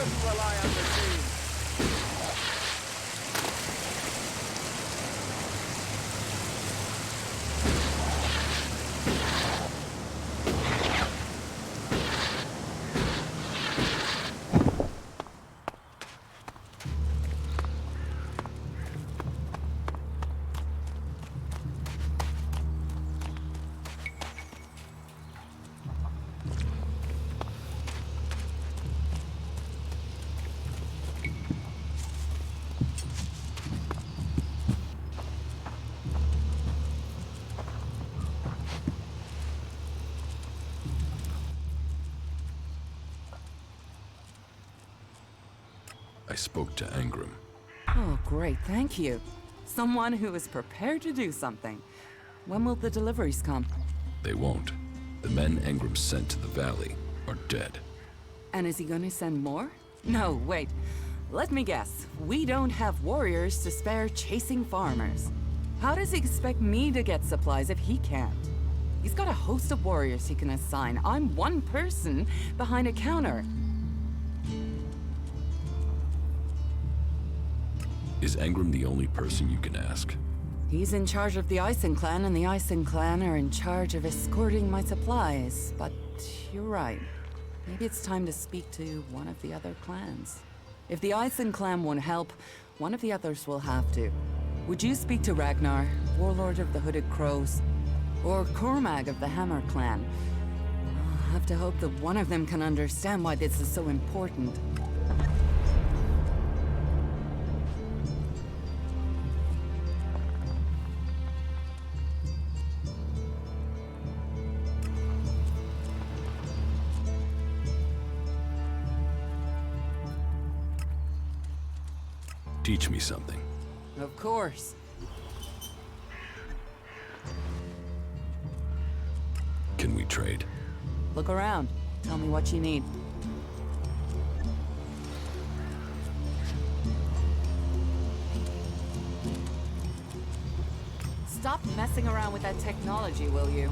shouldn't rely on machines. I spoke to Angram. Oh, great, thank you. Someone who is prepared to do something. When will the deliveries come? They won't. The men Angram sent to the valley are dead. And is he going to send more? No, wait. Let me guess. We don't have warriors to spare chasing farmers. How does he expect me to get supplies if he can't? He's got a host of warriors he can assign. I'm one person behind a counter. Is Angram the only person you can ask? He's in charge of the Ison clan, and the Ison clan are in charge of escorting my supplies. But you're right. Maybe it's time to speak to one of the other clans. If the Ison clan won't help, one of the others will have to. Would you speak to Ragnar, warlord of the Hooded Crows? Or Cormag of the Hammer clan? I'll have to hope that one of them can understand why this is so important. Teach me something. Of course. Can we trade? Look around. Tell me what you need. Stop messing around with that technology, will you?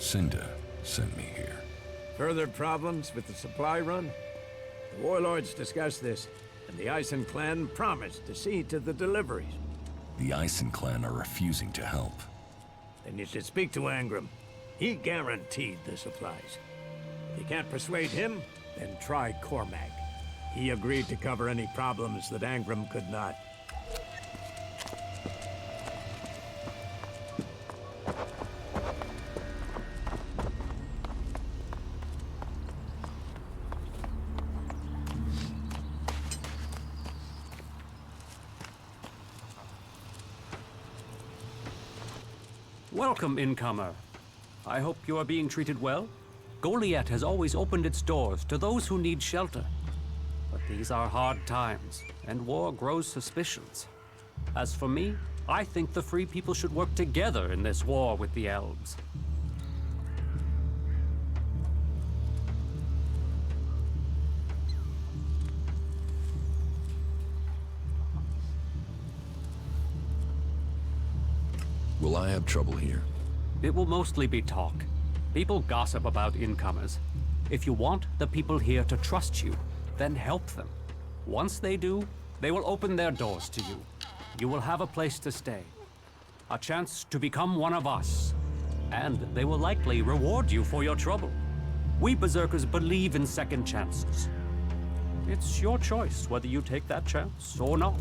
Cinda sent me here. Further problems with the supply run? The warlords discussed this, and the Ison clan promised to see to the deliveries. The Ison clan are refusing to help. Then you should speak to Angram. He guaranteed the supplies. If you can't persuade him, then try Cormag. He agreed to cover any problems that Angram could not. Welcome, incomer. I hope you are being treated well. Goliath has always opened its doors to those who need shelter. But these are hard times, and war grows suspicions. As for me, I think the free people should work together in this war with the elves. Will I have trouble here? It will mostly be talk. People gossip about incomers. If you want the people here to trust you, then help them. Once they do, they will open their doors to you. You will have a place to stay. A chance to become one of us. And they will likely reward you for your trouble. We Berserkers believe in second chances. It's your choice whether you take that chance or not.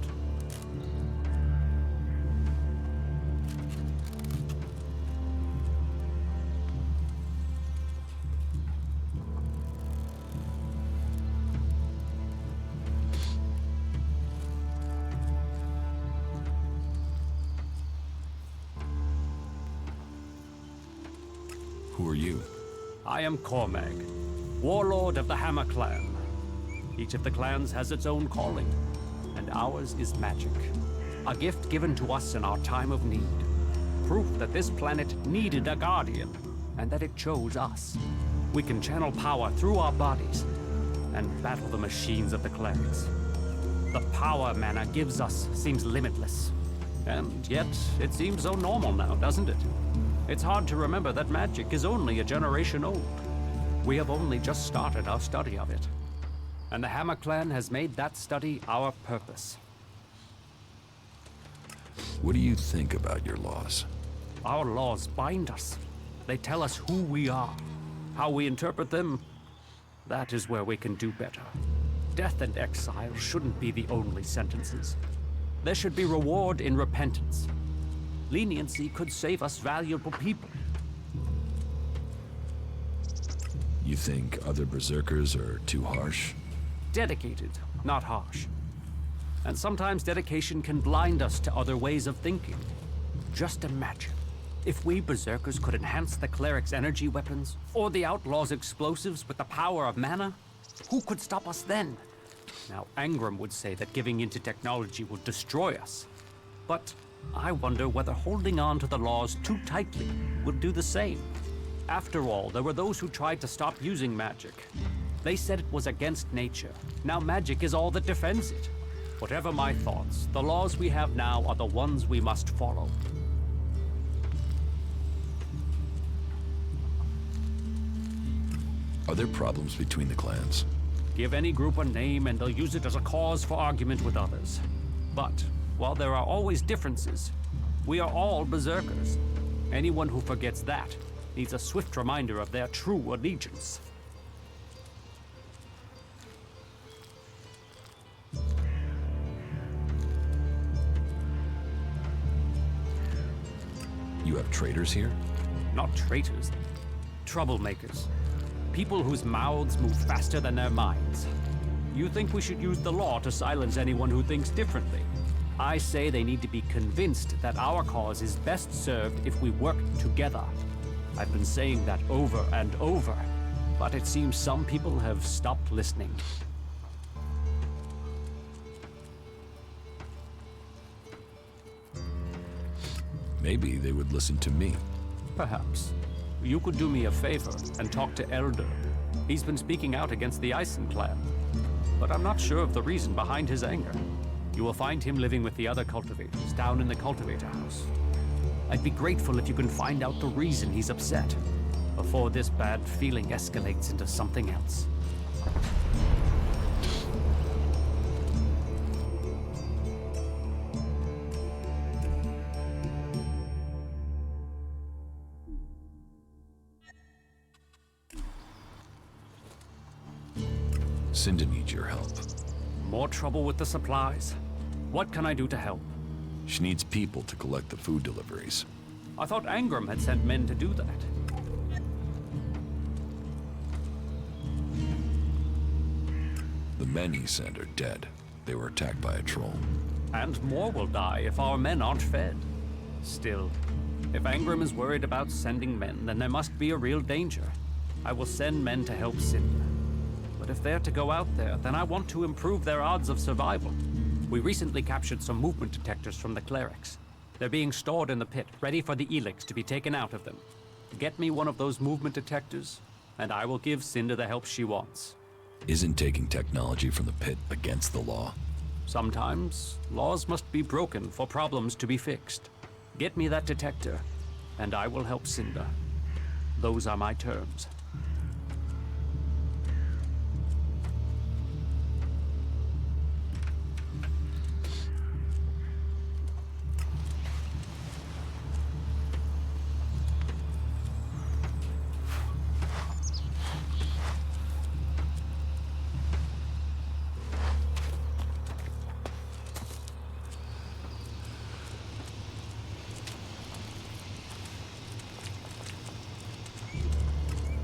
Who are you? I am Cormag, warlord of the Hammer Clan. Each of the clans has its own calling, and ours is magic. A gift given to us in our time of need. Proof that this planet needed a guardian, and that it chose us. We can channel power through our bodies, and battle the machines of the clerics. The power mana gives us seems limitless. And yet, it seems so normal now, doesn't it? It's hard to remember that magic is only a generation old. We have only just started our study of it. And the Hammer Clan has made that study our purpose. What do you think about your laws? Our laws bind us. They tell us who we are. How we interpret them, that is where we can do better. Death and exile shouldn't be the only sentences. There should be reward in repentance. Leniency could save us valuable people. You think other berserkers are too harsh? Dedicated, not harsh. And sometimes dedication can blind us to other ways of thinking. Just imagine, if we berserkers could enhance the cleric's energy weapons, or the outlaw's explosives with the power of mana, who could stop us then? Now, Angram would say that giving into technology would destroy us. But I wonder whether holding on to the laws too tightly would do the same. After all, there were those who tried to stop using magic. They said it was against nature. Now magic is all that defends it. Whatever my thoughts, the laws we have now are the ones we must follow. Are there problems between the clans? Give any group a name and they'll use it as a cause for argument with others. But, while there are always differences, we are all berserkers. Anyone who forgets that needs a swift reminder of their true allegiance. You have traitors here? Not traitors. Troublemakers. People whose mouths move faster than their minds. You think we should use the law to silence anyone who thinks differently? I say they need to be convinced that our cause is best served if we work together. I've been saying that over and over, but it seems some people have stopped listening. Maybe they would listen to me. Perhaps. You could do me a favor and talk to Elder. He's been speaking out against the Eisen clan, but I'm not sure of the reason behind his anger. You will find him living with the other cultivators down in the cultivator house. I'd be grateful if you can find out the reason he's upset, before this bad feeling escalates into something else. Cinda needs your help. More trouble with the supplies. What can I do to help? She needs people to collect the food deliveries. I thought Angram had sent men to do that. The men he sent are dead. They were attacked by a troll. And more will die if our men aren't fed. Still, if Angram is worried about sending men, then there must be a real danger. I will send men to help Cinda. But if they're to go out there, then I want to improve their odds of survival. We recently captured some movement detectors from the clerics. They're being stored in the pit, ready for the Elix to be taken out of them. Get me one of those movement detectors, and I will give Cinda the help she wants. Isn't taking technology from the pit against the law? Sometimes, laws must be broken for problems to be fixed. Get me that detector, and I will help Cinda. Those are my terms.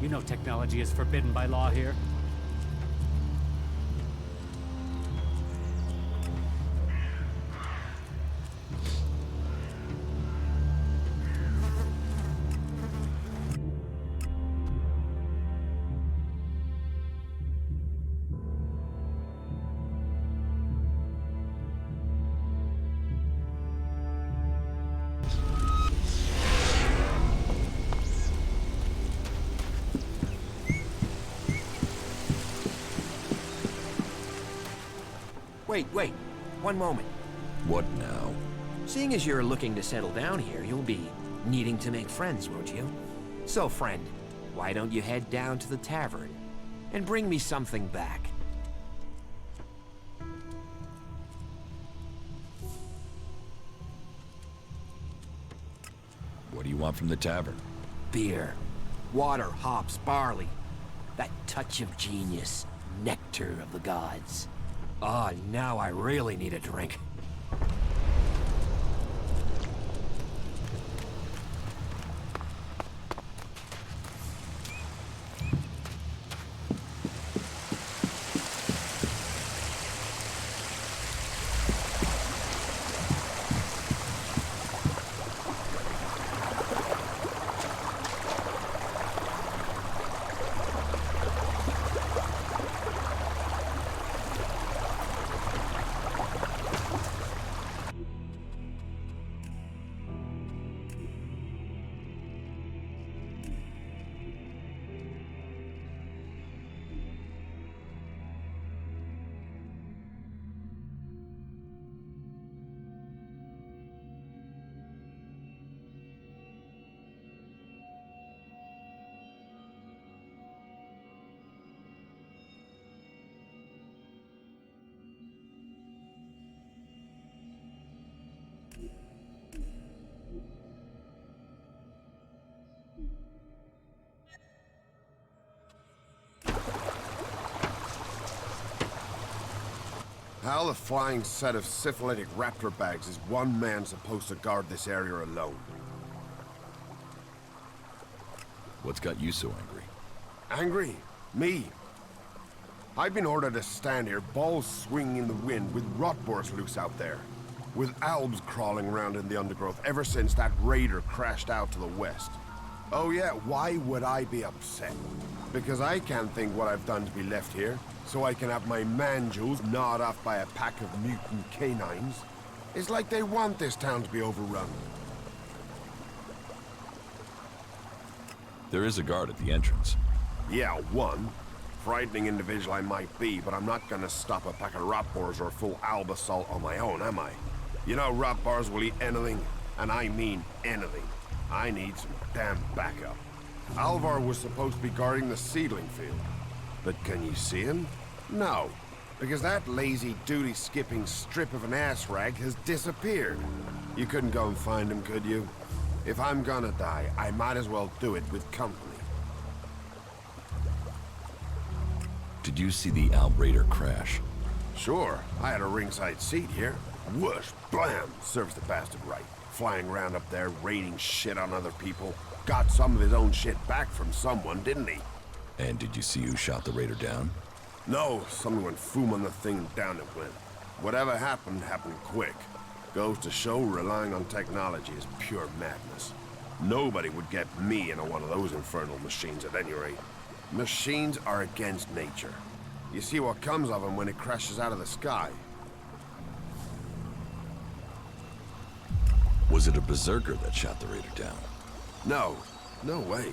You know technology is forbidden by law here. Wait. One moment. What now? Seeing as you're looking to settle down here, you'll be needing to make friends, won't you? So, friend, why don't you head down to the tavern and bring me something back? What do you want from the tavern? Beer, water, hops, barley. That touch of genius, nectar of the gods. Ah, now I really need a drink. How the flying set of syphilitic raptor bags is one man supposed to guard this area alone? What's got you so angry? Angry? Me? I've been ordered to stand here, balls swinging in the wind, with rotboars loose out there. With albs crawling around in the undergrowth ever since that raider crashed out to the west. Oh yeah, why would I be upset? Because I can't think what I've done to be left here, so I can have my man-jewels gnawed off by a pack of mutant canines. It's like they want this town to be overrun. There is a guard at the entrance. Yeah, one. Frightening individual I might be, but I'm not gonna stop a pack of rotboars or a full alb assault on my own, am I? You know rotboars will eat anything, and I mean anything. I need some damn backup. Alvar was supposed to be guarding the seedling field. But can you see him? No, because that lazy duty-skipping strip of an ass rag has disappeared. You couldn't go and find him, could you? If I'm gonna die, I might as well do it with company. Did you see the Alb Raider crash? Sure, I had a ringside seat here. Whoosh, blam, serves the bastard right. Flying around up there, raining shit on other people. Got some of his own shit back from someone, didn't he? And did you see who shot the Raider down? No, someone went foom on the thing and down it went. Whatever happened, happened quick. Goes to show relying on technology is pure madness. Nobody would get me into one of those infernal machines at any rate. Machines are against nature. You see what comes of them when it crashes out of the sky. Was it a Berserker that shot the Raider down? No, no way.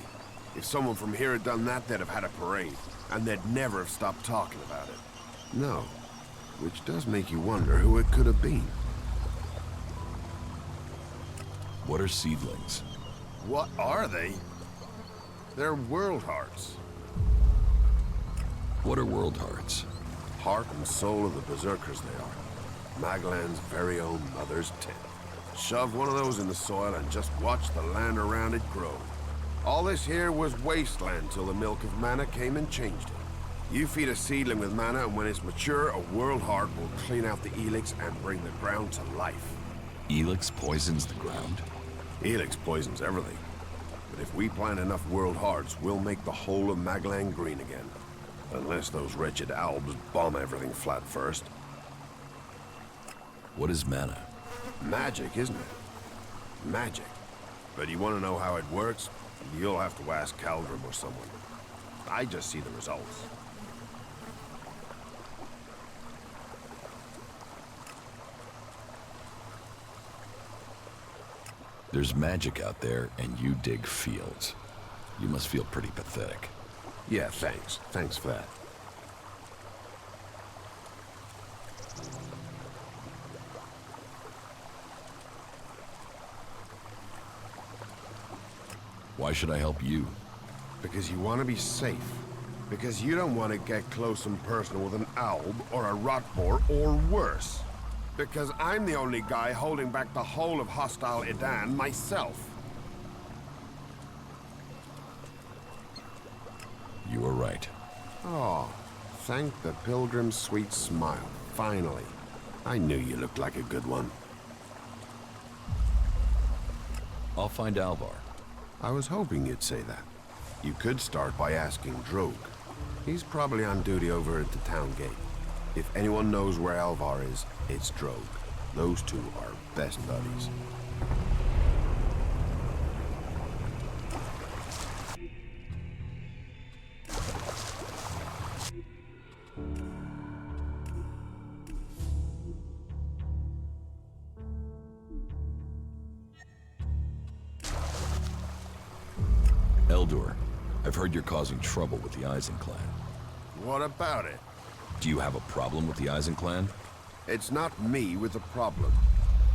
If someone from here had done that, they'd have had a parade, and they'd never have stopped talking about it. No, which does make you wonder who it could have been. What are seedlings? What are they? They're world hearts. What are world hearts? Heart and soul of the Berserkers they are. Magellan's very own mother's tent. Shove one of those in the soil and just watch the land around it grow. All this here was wasteland till the milk of mana came and changed it. You feed a seedling with mana, and when it's mature, a world heart will clean out the Elix and bring the ground to life. Elix poisons the ground? Elix poisons everything. But if we plant enough world hearts, we'll make the whole of Magellan green again. Unless those wretched albs bomb everything flat first. What is mana? Magic, isn't it? Magic. But you want to know how it works? You'll have to ask Caldrum or someone. I just see the results. There's magic out there, and you dig fields. You must feel pretty pathetic. Yeah, thanks. Thanks for that. Why should I help you? Because you want to be safe. Because you don't want to get close and personal with an alb or a rotboar or worse. Because I'm the only guy holding back the whole of hostile Idan myself. You are right. Oh, thank the pilgrim's sweet smile. Finally. I knew you looked like a good one. I'll find Alvar. I was hoping you'd say that. You could start by asking Drogue. He's probably on duty over at the town gate. If anyone knows where Alvar is, it's Drogue. Those two are best buddies. Eldor, I've heard you're causing trouble with the Eisen clan. What about it? Do you have a problem with the Eisen clan? It's not me with the problem.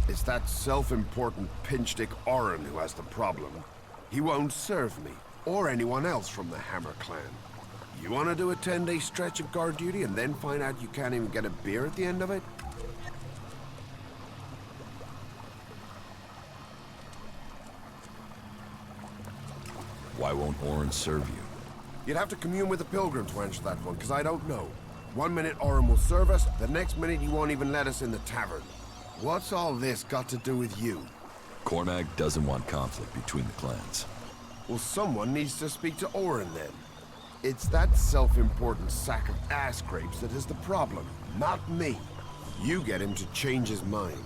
It's that self-important pinchstick Orin who has the problem. He won't serve me, or anyone else from the Hammer clan. You want to do a 10-day stretch of guard duty and then find out you can't even get a beer at the end of it? Why won't Orin serve you? You'd have to commune with the Pilgrim to answer that one, because I don't know. One minute Orin will serve us, the next minute he won't even let us in the tavern. What's all this got to do with you? Cormac doesn't want conflict between the clans. Well, someone needs to speak to Orin then. It's that self-important sack of ass grapes that is the problem, not me. You get him to change his mind.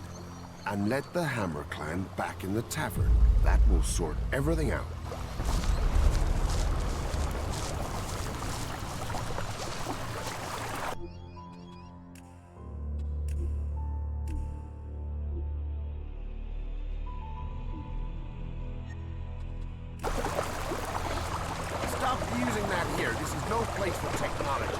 And let the Hammer clan back in the tavern. That will sort everything out. Stop using that here. This is no place for technology.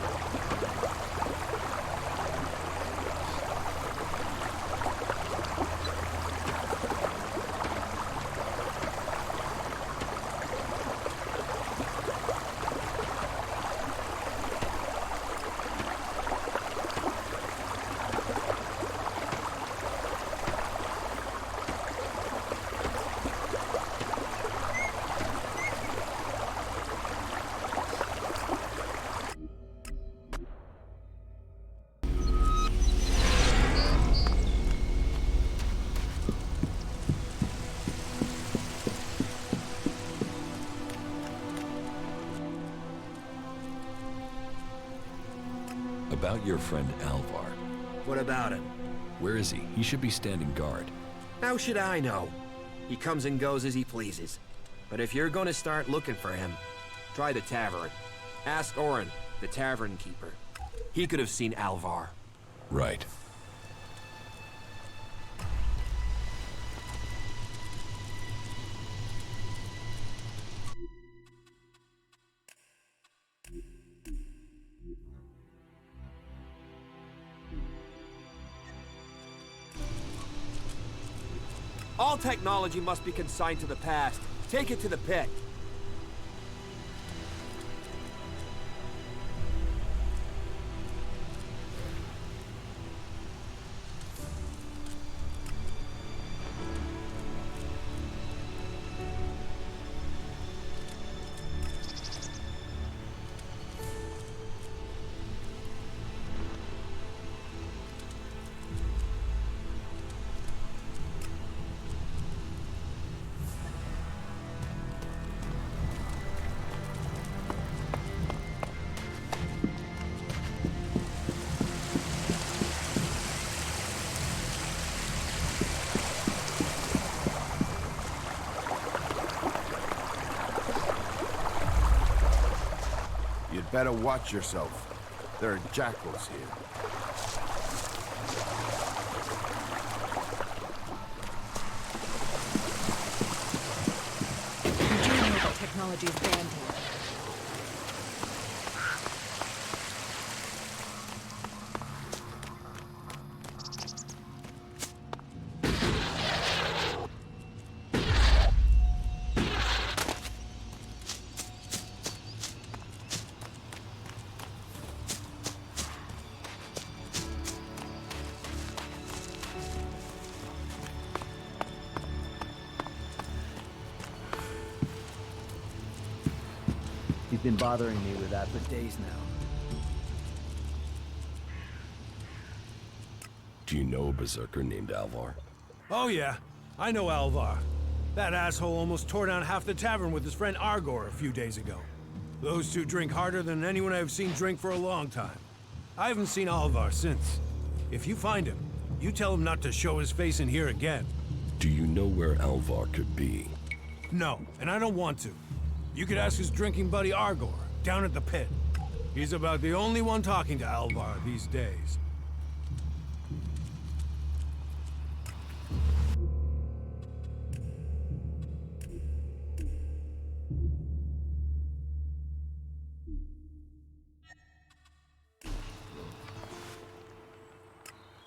About your friend Alvar. What about him? Where is he? He should be standing guard. How should I know? He comes and goes as he pleases. But if you're gonna start looking for him, try the tavern. Ask Orin, the tavern keeper. He could have seen Alvar. Right. All technology must be consigned to the past. Take it to the pit. You'd better watch yourself. There are jackals here. You do know that technology is banned here. You've been bothering me with that for days now. Do you know a berserker named Alvar? Oh yeah, I know Alvar. That asshole almost tore down half the tavern with his friend Argor a few days ago. Those two drink harder than anyone I've seen drink for a long time. I haven't seen Alvar since. If you find him, you tell him not to show his face in here again. Do you know where Alvar could be? No, and I don't want to. You could ask his drinking buddy Argor, down at the pit. He's about the only one talking to Alvar these days.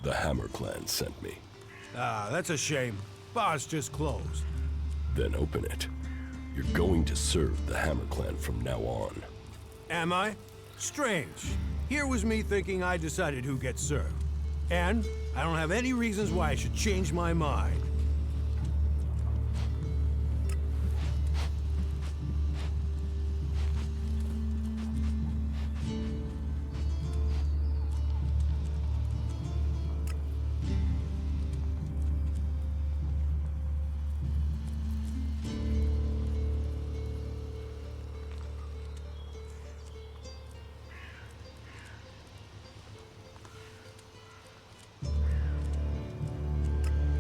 The Hammer Clan sent me. Ah, that's a shame. Bar's just closed. Then open it. You're going to serve the Hammer Clan from now on. Am I? Strange. Here was me thinking I decided who gets served. And I don't have any reasons why I should change my mind.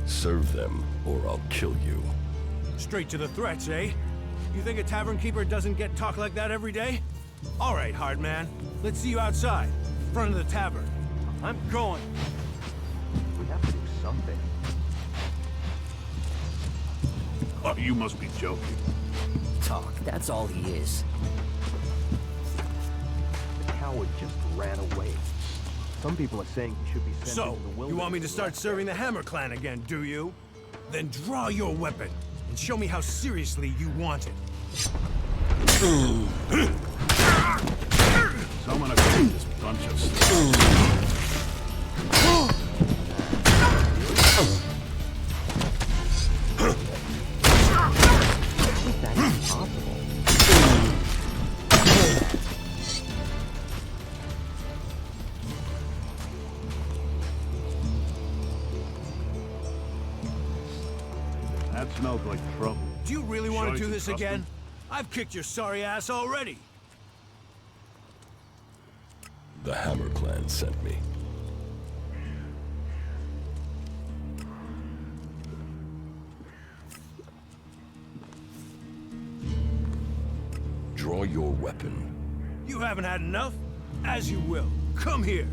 Serve them, or I'll kill you. Straight to the threats, eh? You think a tavern keeper doesn't get talk like that every day? All right, hard man. Let's see you outside, in front of the tavern. I'm going. We have to do something. Oh, you must be joking. Talk, that's all he is. The coward just ran away. Some people are saying he should be sent So, into the wilderness. you want me to start serving the Hammer Clan again, do you? Then draw your weapon, and show me how seriously you want it. Someone abandoned this bunch of stuff. That smells like trouble. Do you really want Sure to do you this trust again? him? I've kicked your sorry ass already. The Hammer Clan sent me. Draw your weapon. You haven't had enough? As you will. Come here.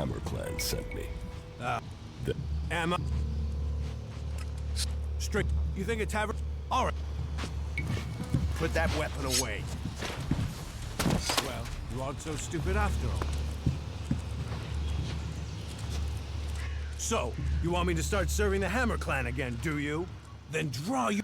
Hammer Clan sent me. Am I... Strict. You think a tavern... All right. Put that weapon away. Well, you aren't so stupid after all. So, you want me to start serving the Hammer Clan again, do you? Then draw you...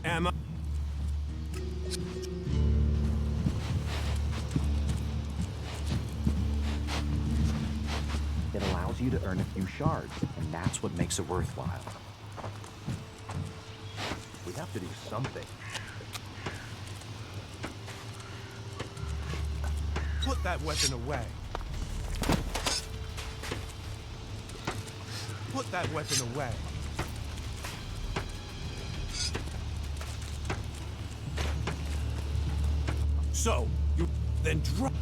Am I... It allows you to earn a few shards, and that's what makes it worthwhile. We have to do something. Put that weapon away. Put that weapon away. So, you then drop.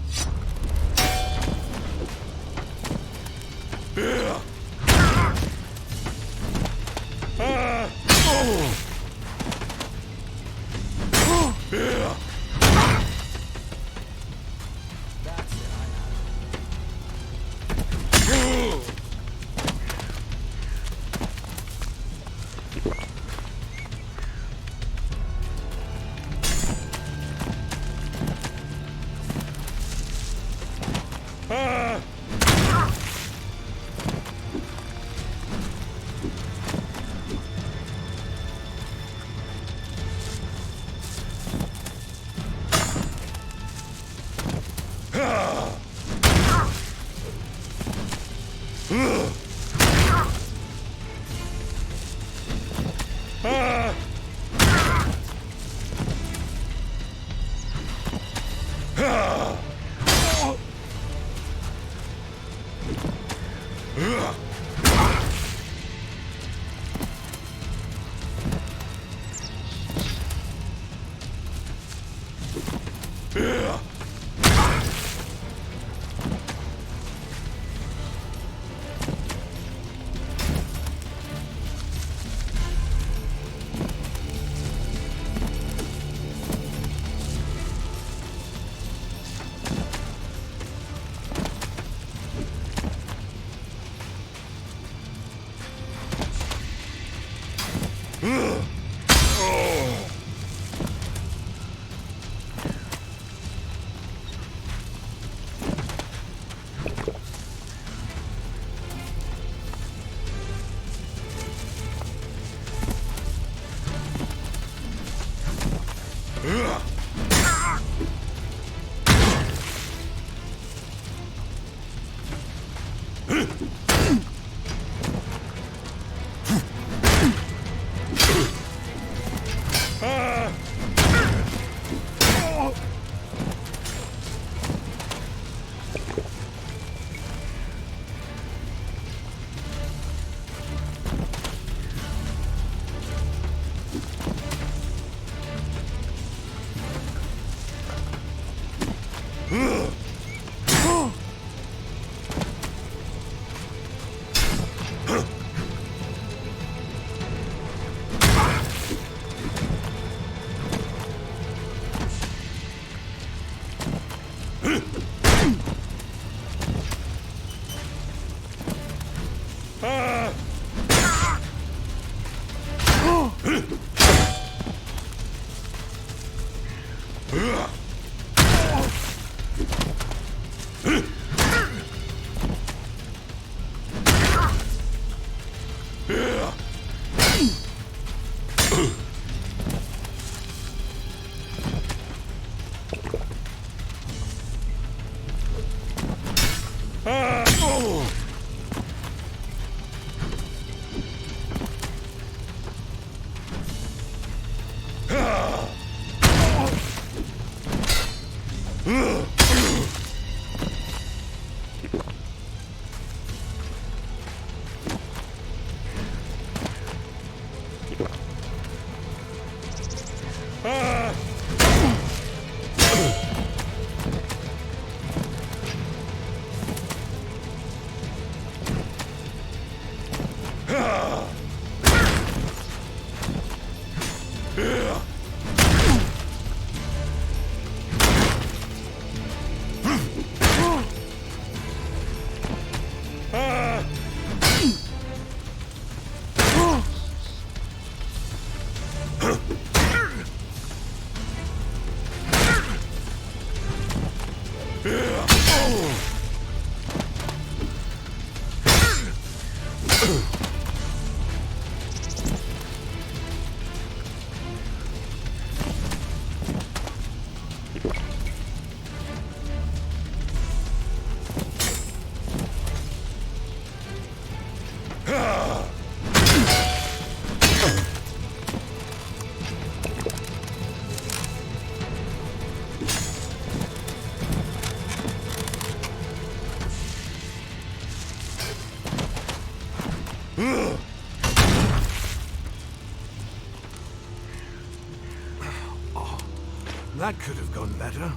That could have gone better.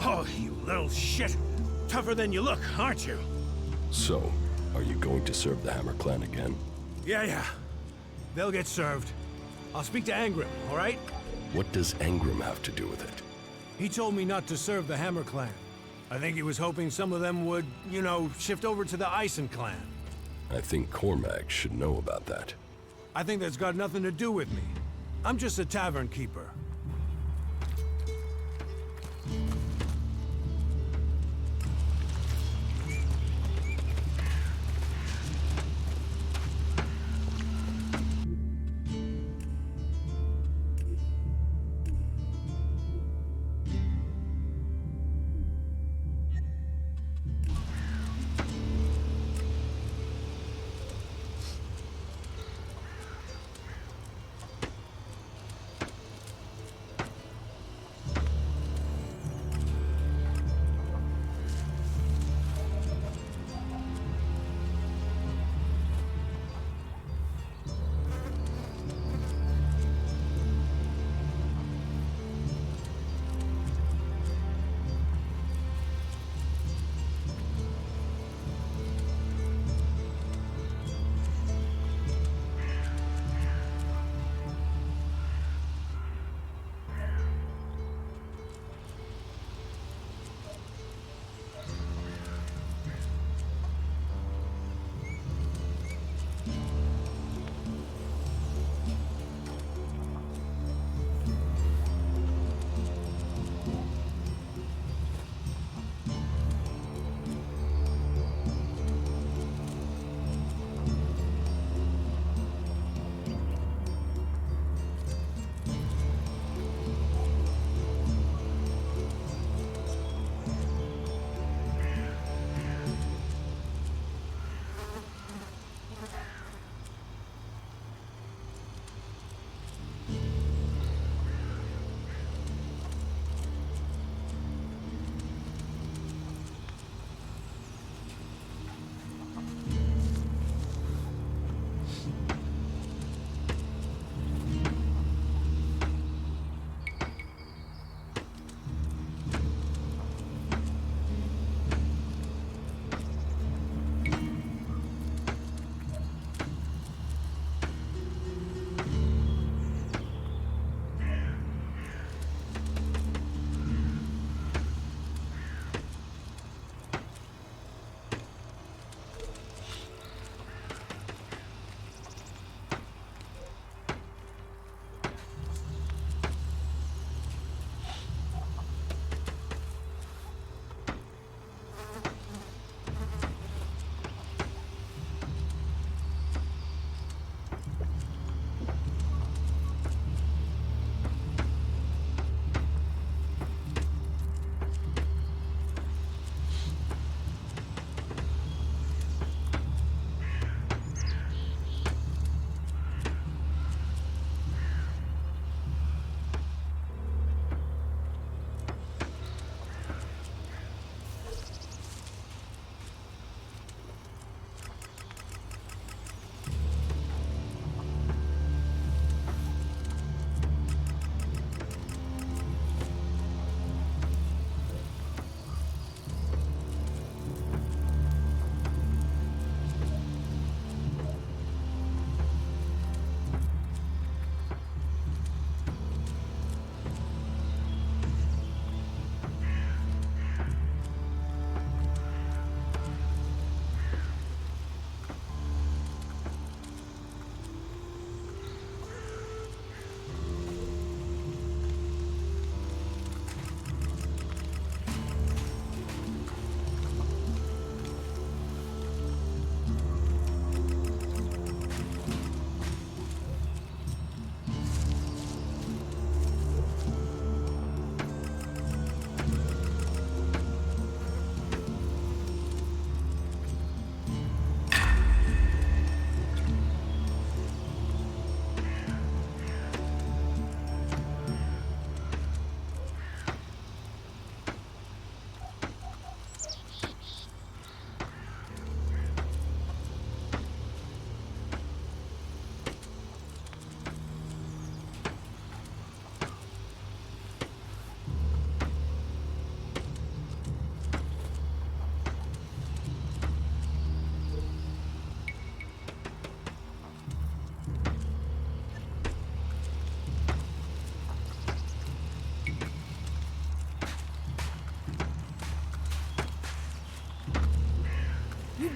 Oh, you little shit! Tougher than you look, aren't you? So, are you going to serve the Hammer Clan again? Yeah. They'll get served. I'll speak to Angrim, all right? What does Angrim have to do with it? He told me not to serve the Hammer Clan. I think he was hoping some of them would, you know, shift over to the Ison Clan. I think Cormac should know about that. I think that's got nothing to do with me. I'm just a tavern keeper.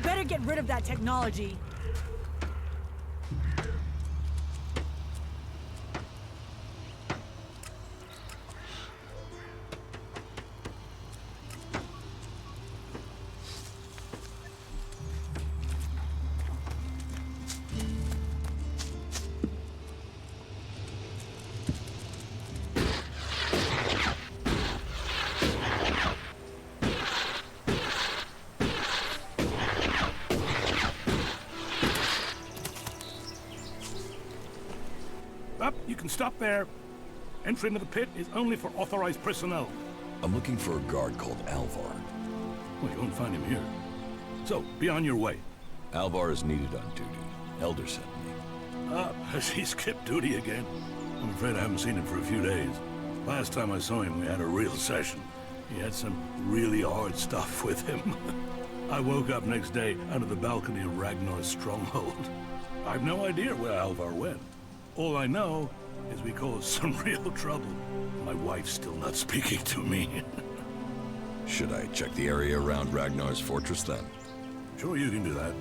better get rid of that technology. Up, you can stop there. Entry into the pit is only for authorized personnel. I'm looking for a guard called Alvar. Well, you won't find him here. So, be on your way. Alvar is needed on duty. Elder sent me. Has he skipped duty again? I'm afraid I haven't seen him for a few days. Last time I saw him, we had a real session. He had some really hard stuff with him. I woke up next day under the balcony of Ragnar's stronghold. I've no idea where Alvar went. All I know is we caused some real trouble. My wife's still not speaking to me. Should I check the area around Ragnar's fortress then? Sure, you can do that.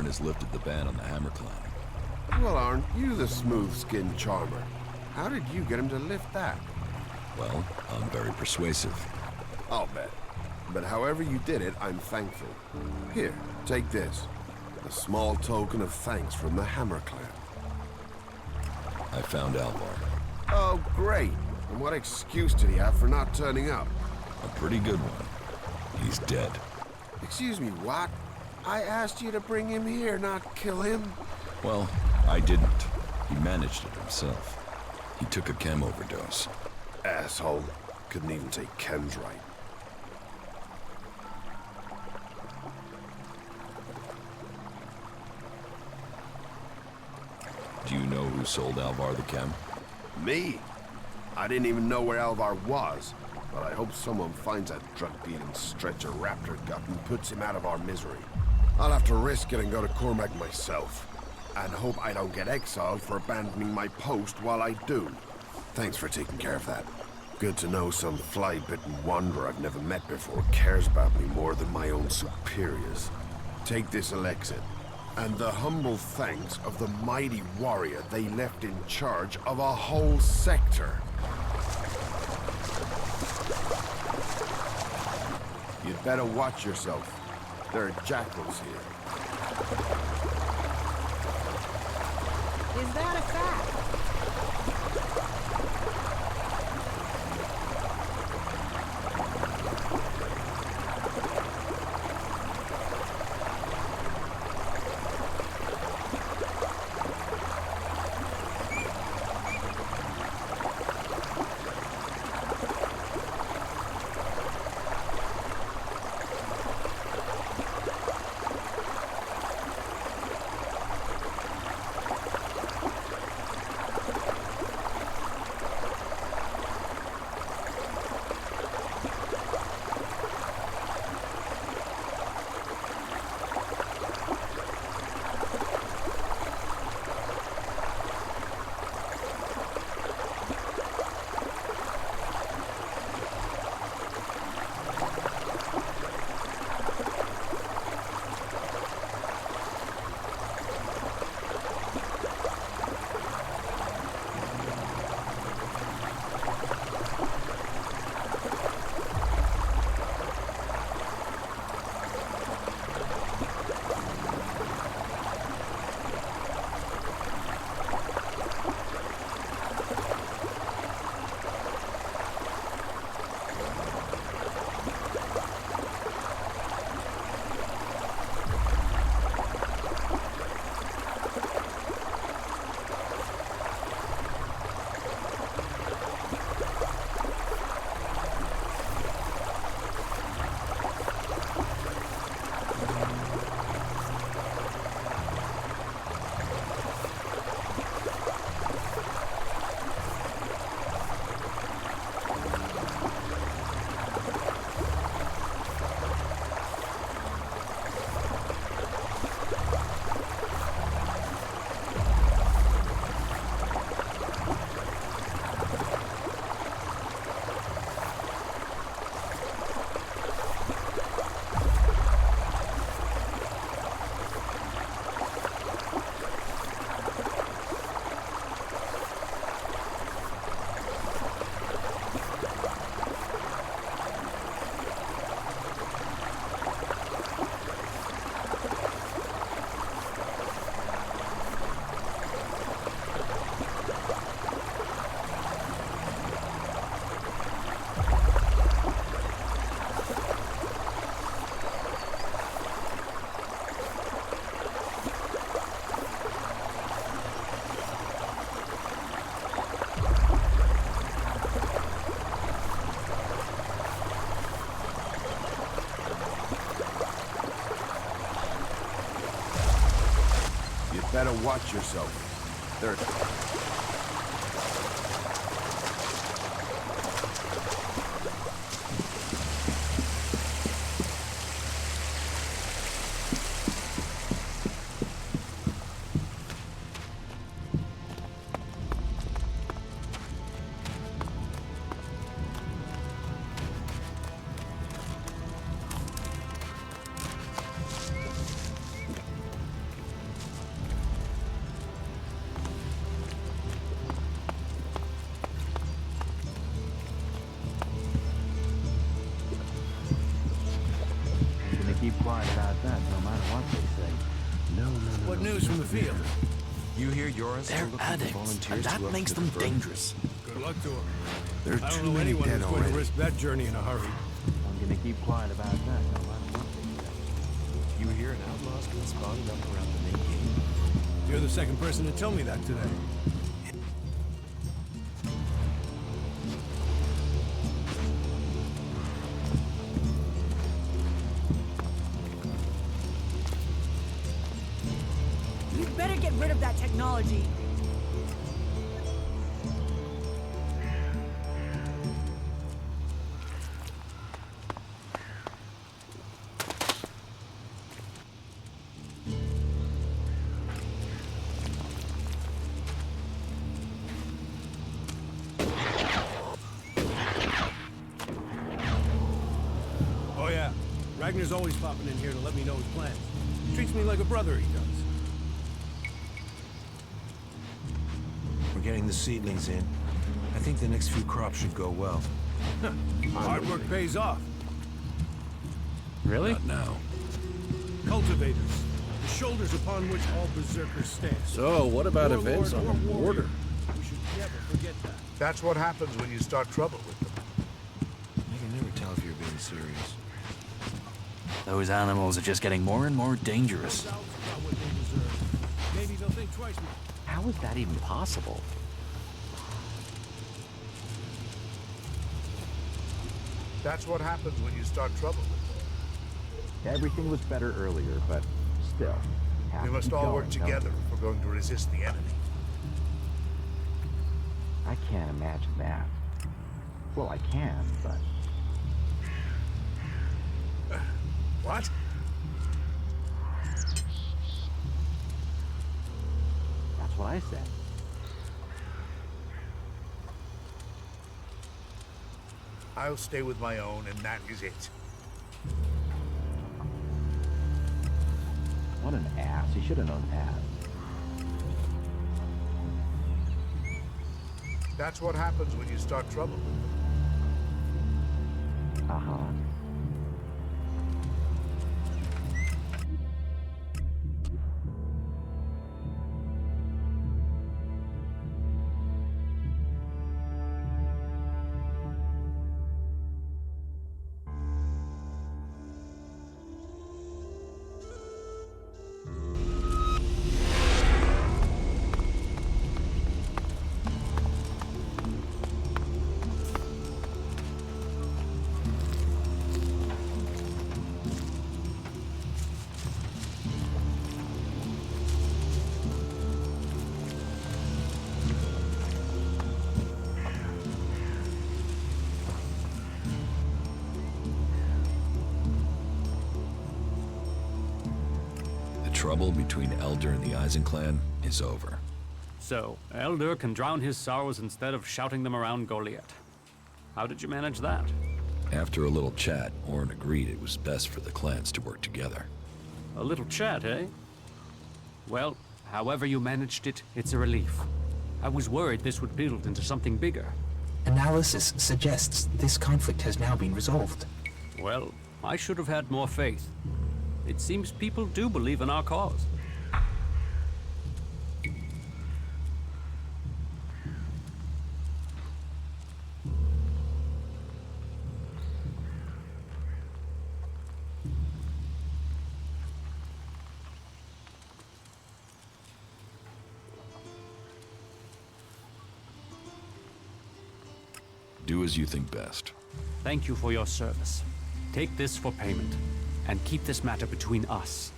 has lifted the ban on the Hammer Clan. Well, aren't you the smooth-skinned charmer? How did you get him to lift that? Well, I'm very persuasive. I'll bet. But however you did it, I'm thankful. Here, take this. A small token of thanks from the Hammer Clan. I found Alvar. Oh, great. And what excuse did he have for not turning up? A pretty good one. He's dead. Excuse me, what? I asked you to bring him here, not kill him. Well, I didn't. He managed it himself. He took a chem overdose. Asshole. Couldn't even take chems right. Do you know who sold Alvar the chem? Me? I didn't even know where Alvar was, but I hope someone finds that drug-dealing stretcher Raptor gut and puts him out of our misery. I'll have to risk it and go to Cormac myself, and hope I don't get exiled for abandoning my post while I do. Thanks for taking care of that. Good to know some fly-bitten wanderer I've never met before cares about me more than my own superiors. Take this elixir, and the humble thanks of the mighty warrior they left in charge of a whole sector. You'd better watch yourself. There are jackals here. Is that a fact? Better watch yourself. There. what they say. No. What news from the field? You hear yours? They're addicts, and that makes them dangerous. Good luck to them. There are I don't too know many anyone dead who's going to already. risk that journey in a hurry. I'm gonna keep quiet about that, no matter what they say. You hear an outlaw's been spotted up around the main gate. You're the second person to tell me that today. You'd better get rid of that technology. Oh yeah, Ragnar's always popping in here to let me know his plans. Treats me like a brother, he does. We're getting the seedlings in. I think the next few crops should go well. Hard work pays off. Really? Not now. Cultivators, the shoulders upon which all berserkers stand. So, what about events on the border? We should never forget that. That's what happens when you start trouble with them. I can never tell if you're being serious. Those animals are just getting more and more dangerous. South's got what they deserve. Maybe they'll think twice before. How is that even possible? That's what happens when you start trouble with them. Everything was better earlier, but still. have We to must keep all going, work don't together we? if we're going to resist the enemy. I can't imagine that. Well, I can, but... What? That's what I said. I'll stay with my own, and that is it. What an ass. He should have known that. That's what happens when you start trouble with them. Uh-huh. The trouble between Elder and the Eisen clan is over. So, Elder can drown his sorrows instead of shouting them around Goliath. How did you manage that? After a little chat, Orn agreed it was best for the clans to work together. A little chat, eh? Well, however you managed it, it's a relief. I was worried this would build into something bigger. Analysis suggests this conflict has now been resolved. Well, I should have had more faith. It seems people do believe in our cause. Do as you think best. Thank you for your service. Take this for payment, and keep this matter between us.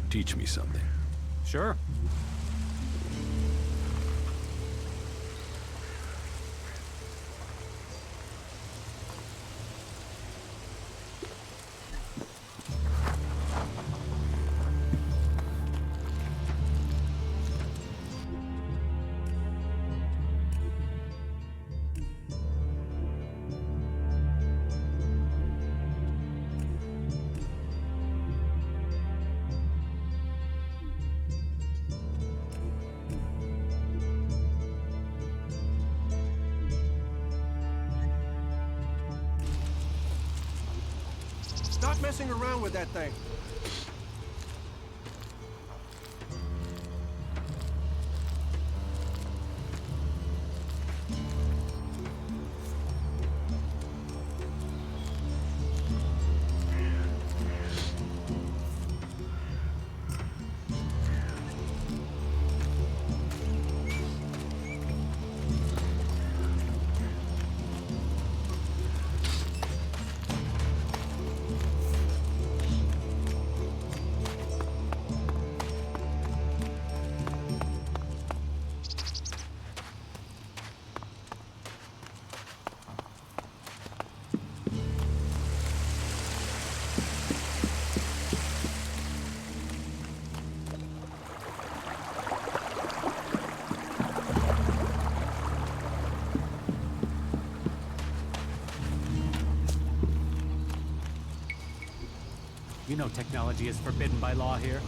Teach me something. Sure. Stop messing around with that thing. You know technology is forbidden by law here.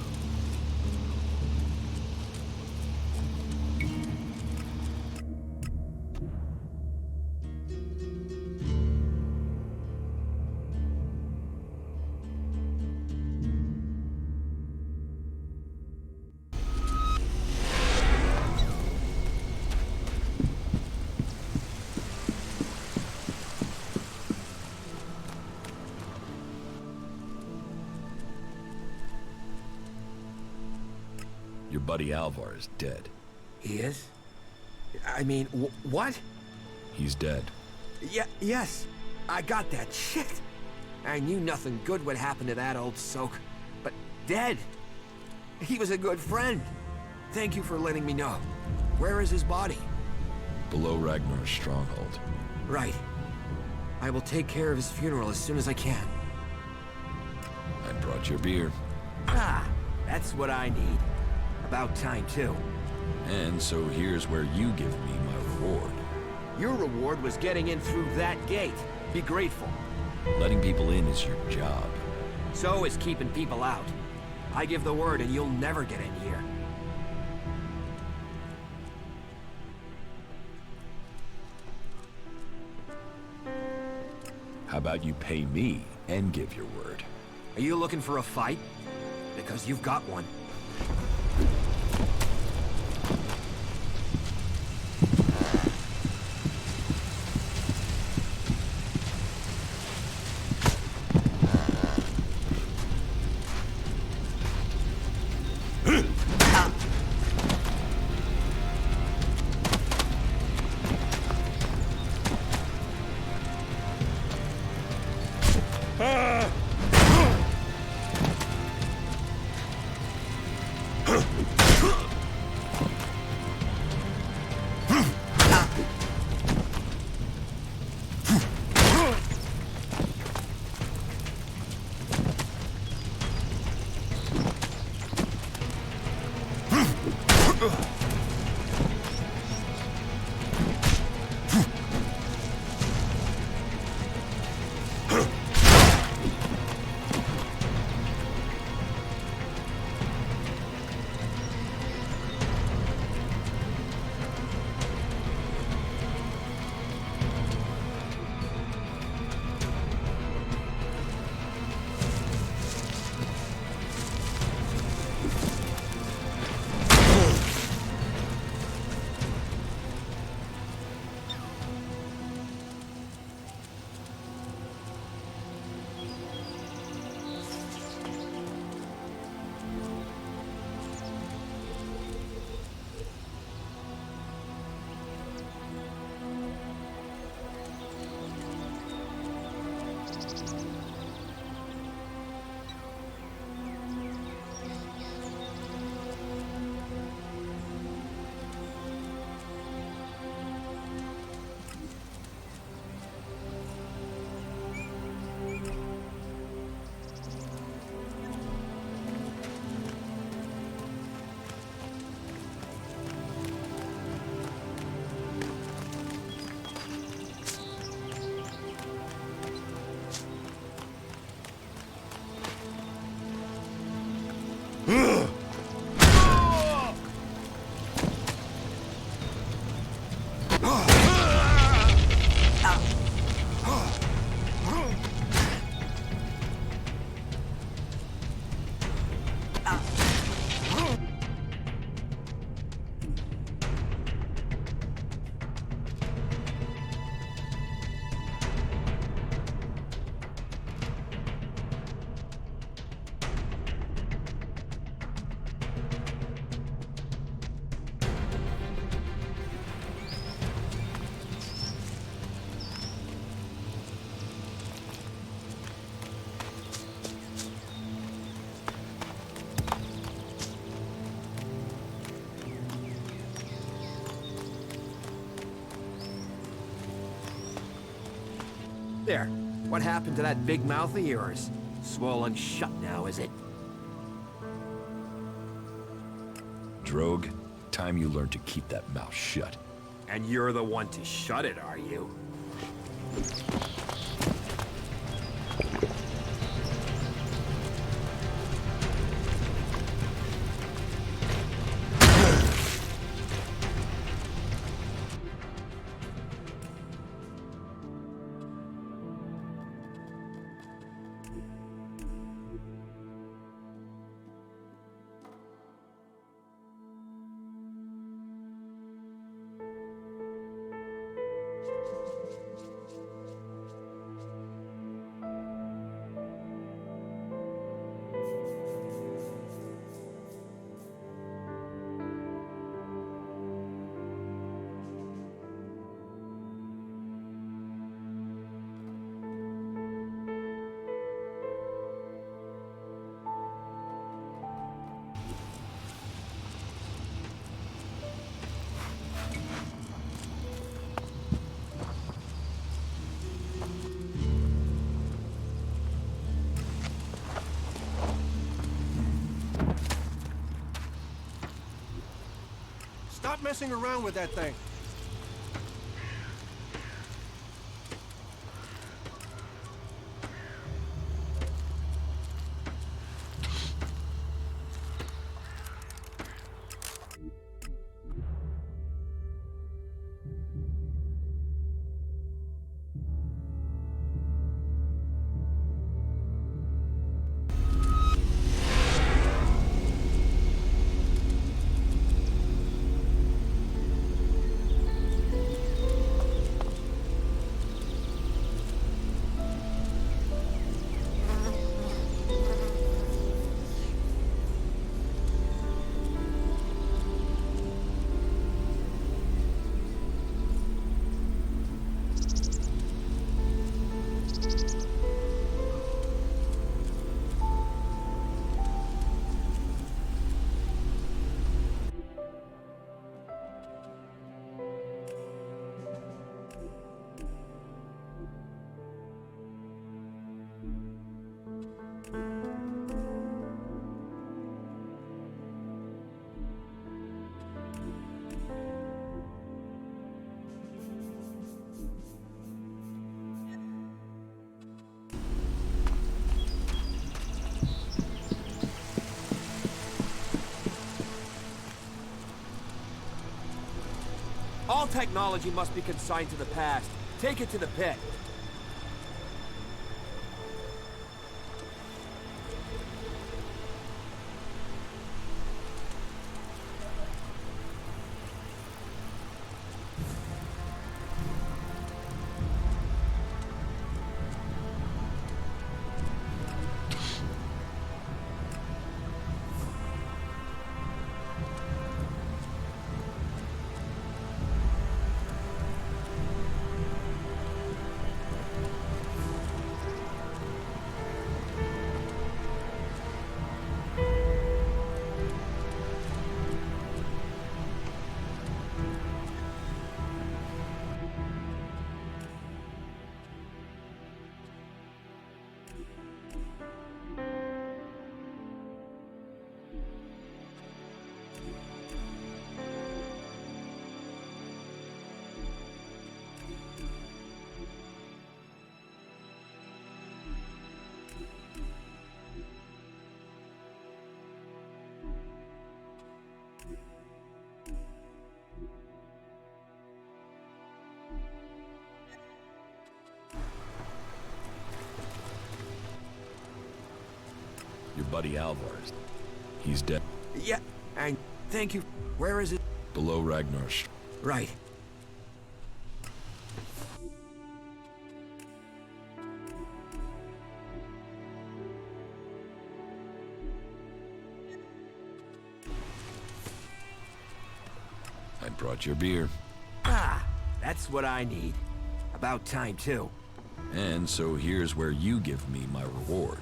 Your buddy Alvar is dead. He is? I mean, what? He's dead. Yes. I got that. Shit. I knew nothing good would happen to that old soak. But dead. He was a good friend. Thank you for letting me know. Where is his body? Below Ragnar's stronghold. Right. I will take care of his funeral as soon as I can. I brought your beer. Ah, that's what I need. About time, too. And so here's where you give me my reward. Your reward was getting in through that gate. Be grateful. Letting people in is your job. So is keeping people out. I give the word and you'll never get in here. How about you pay me and give your word? Are you looking for a fight? Because you've got one. There. What happened to that big mouth of yours? Swollen shut now, is it? Drogue, time you learn to keep that mouth shut. And you're the one to shut it, are you? Stop messing around with that thing. All technology must be consigned to the past. Take it to the pit. Your buddy Alvarez. He's dead. Yeah, and thank you. Where is it? Below Ragnar's. Right. I brought your beer. Ah, that's what I need. About time, too. And so here's where you give me my reward.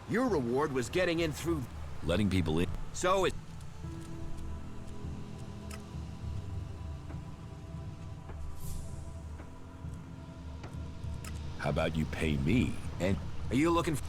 Your reward was getting in through... Letting people in. So it... How about you pay me? And are you looking for...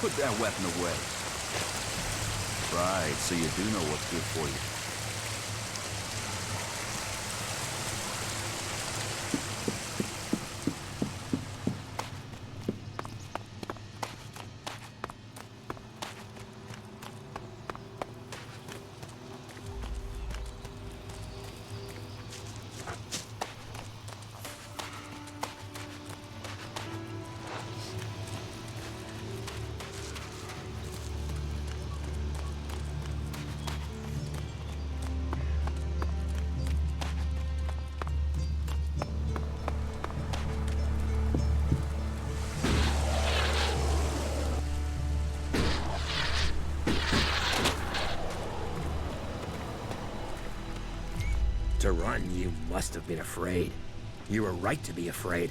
Put that weapon away. Right, so you do know what's good for you. To run, you must have been afraid. You were right to be afraid.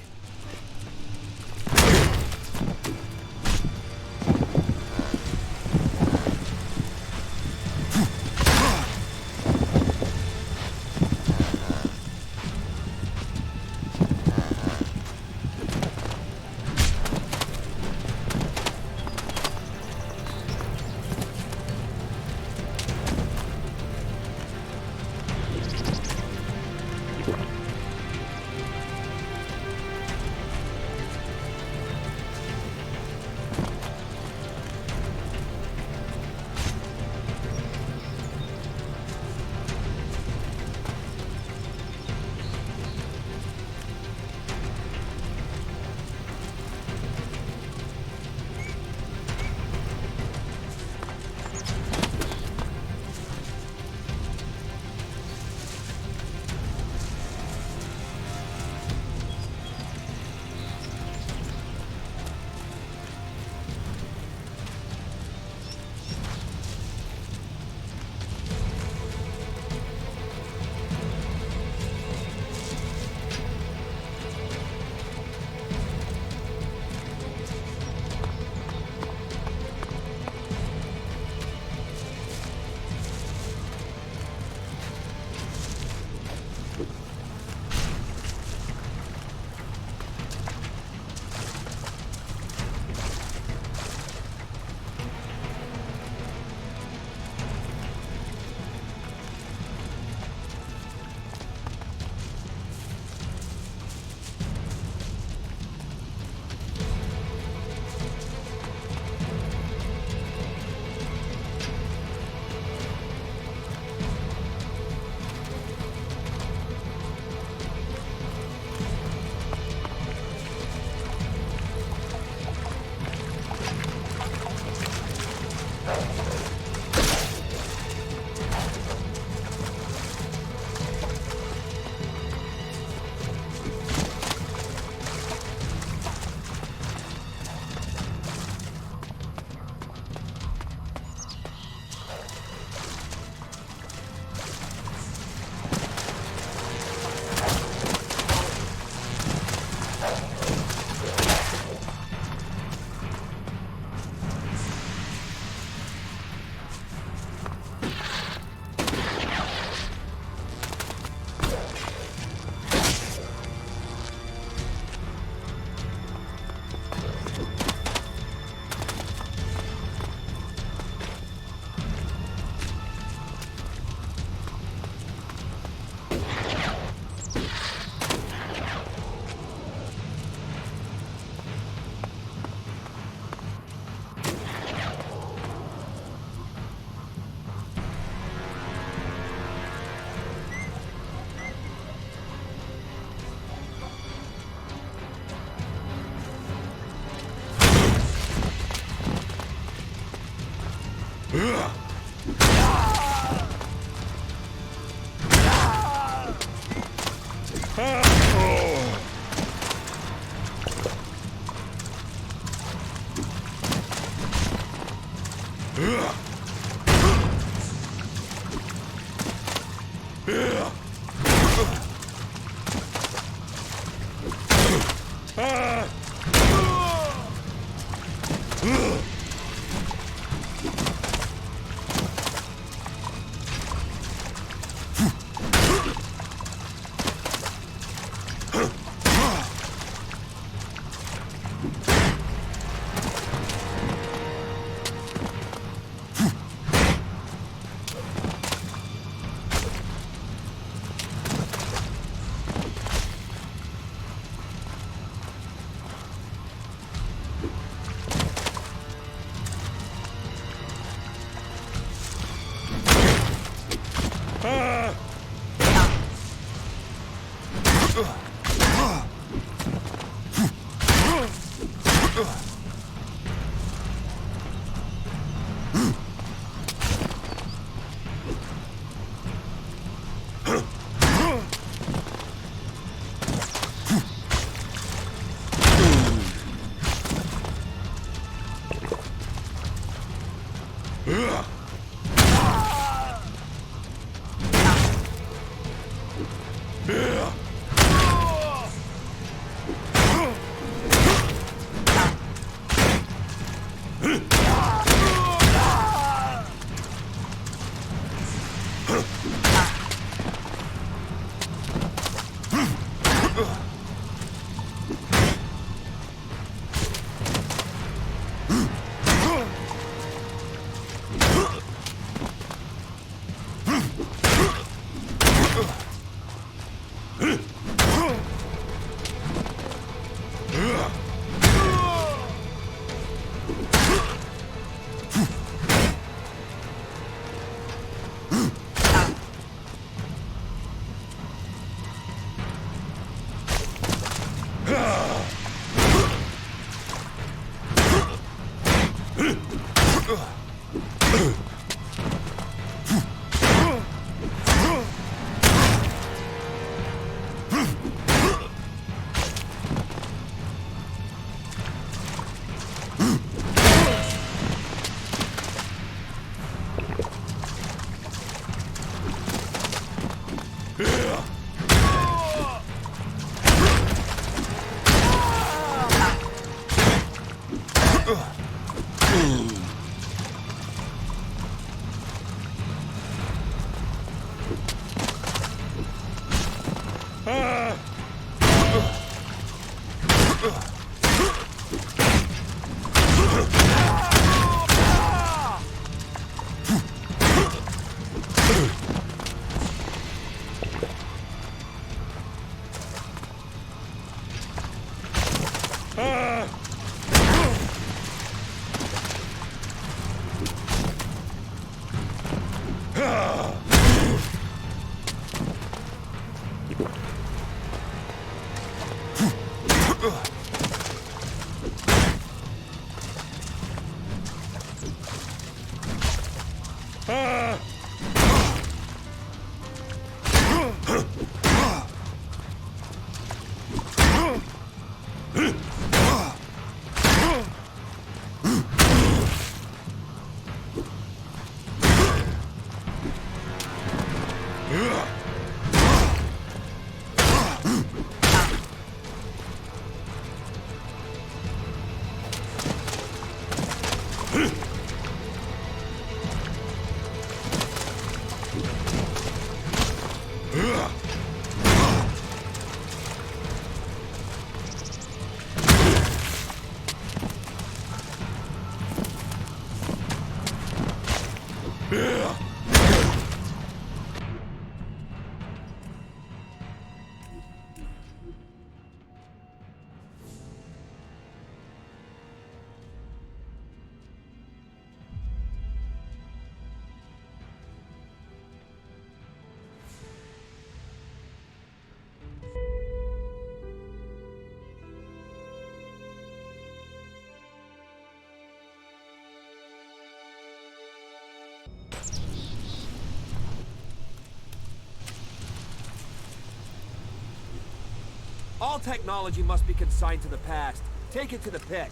All technology must be consigned to the past. Take it to the pit.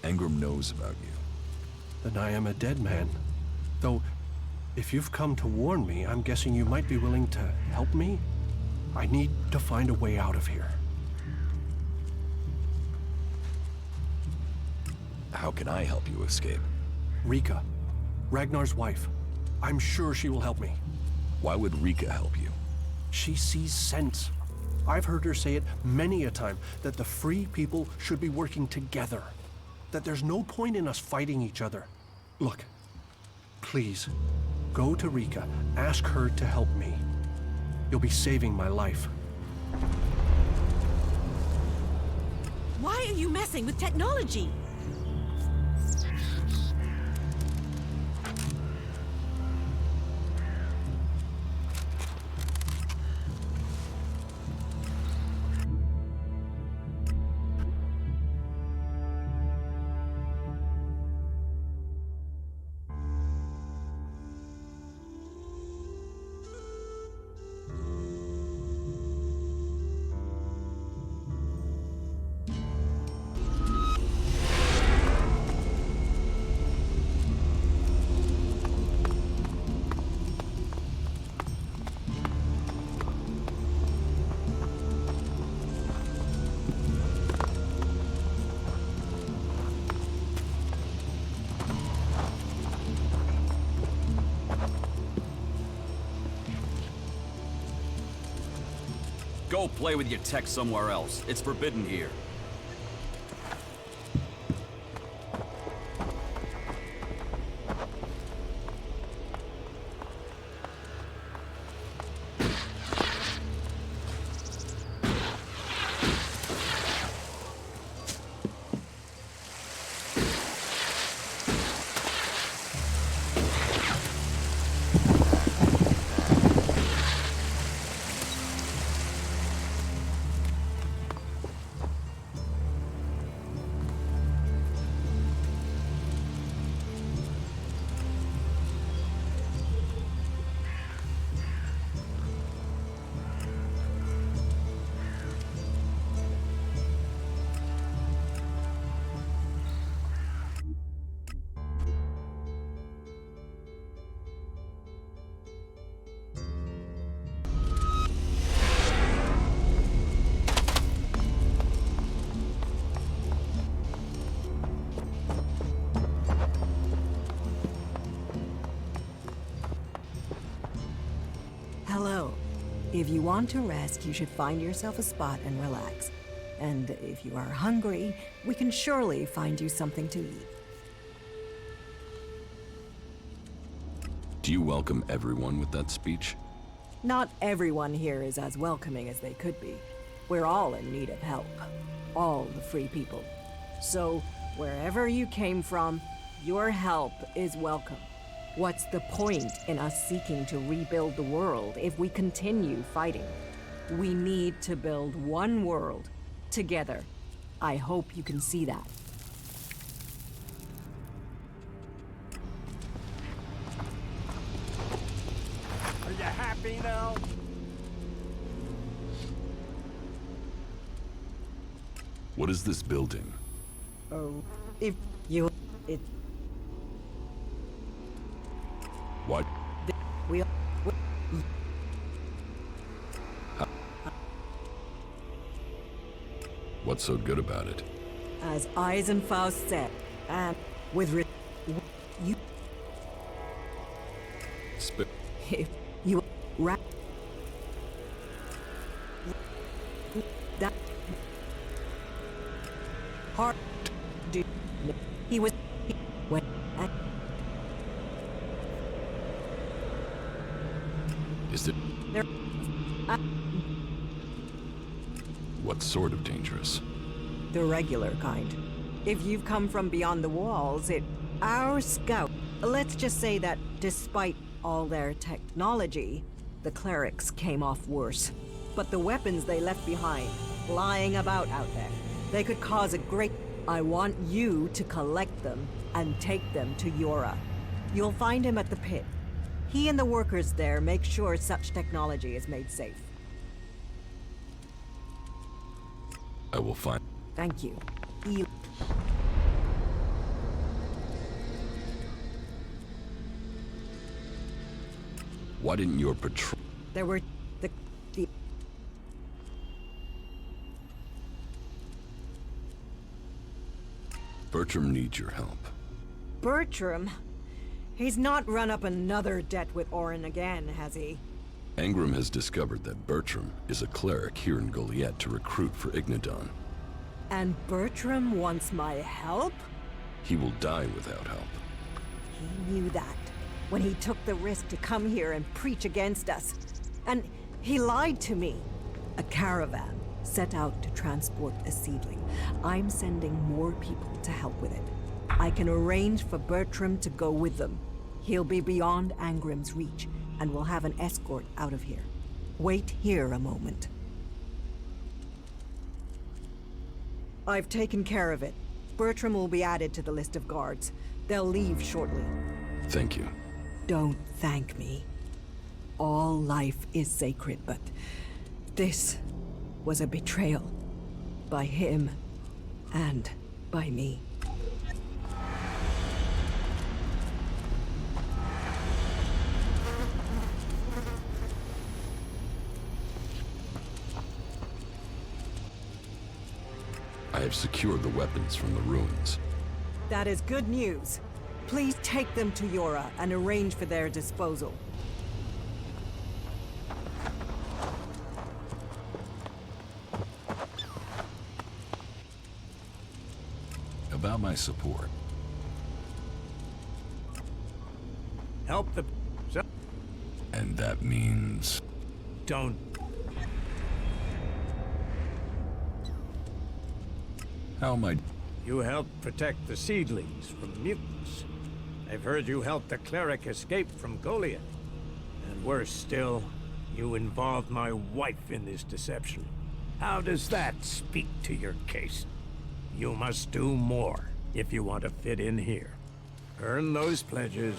Engram knows about you. Then I am a dead man. Though, if you've come to warn me, I'm guessing you might be willing to help me? I need to find a way out of here. How can I help you escape? Rika, Ragnar's wife. I'm sure she will help me. Why would Rika help you? She sees sense. I've heard her say it many a time, that the free people should be working together. That there's no point in us fighting each other. Look, please, go to Rika, ask her to help me. You'll be saving my life. Why are you messing with technology? Go play with your tech somewhere else. It's forbidden here. If you want to rest, you should find yourself a spot and relax. And if you are hungry, we can surely find you something to eat. Do you welcome everyone with that speech? Not everyone here is as welcoming as they could be. We're all in need of help. All the free people. So, wherever you came from, your help is welcome. What's the point in us seeking to rebuild the world if we continue fighting? We need to build one world, together. I hope you can see that. Are you happy now? What is this building? Oh, if you... What? What's so good about it? As Eisenfaust said, and with you... If you... That... Hard... He was... When... Is it... There... What sort of dangerous? The regular kind. If you've come from beyond the walls, our scout... Let's just say that despite all their technology, the clerics came off worse. But the weapons they left behind, lying about out there, they could cause a great... I want you to collect them and take them to Yora. You'll find him at the pit. He and the workers there make sure such technology is made safe. I will find... Thank you. Why didn't your patrol... There were... the... Bertram needs your help. Bertram? He's not run up another debt with Orin again, has he? Angram has discovered that Bertram is a cleric here in Goliath to recruit for Ignadon. And Bertram wants my help? He will die without help. He knew that when he took the risk to come here and preach against us. And he lied to me. A caravan set out to transport a seedling. I'm sending more people to help with it. I can arrange for Bertram to go with them. He'll be beyond Angram's reach, and we'll have an escort out of here. Wait here a moment. I've taken care of it. Bertram will be added to the list of guards. They'll leave shortly. Thank you. Don't thank me. All life is sacred, but this was a betrayal. By him, and by me. I have secured the weapons from the ruins. That is good news. Please take them to Yora and arrange for their disposal. About my support. Help the... And that means... Don't... How am I... You helped protect the seedlings from mutants. I've heard you helped the cleric escape from Goliath. And worse still, you involved my wife in this deception. How does that speak to your case? You must do more if you want to fit in here. Earn those pledges,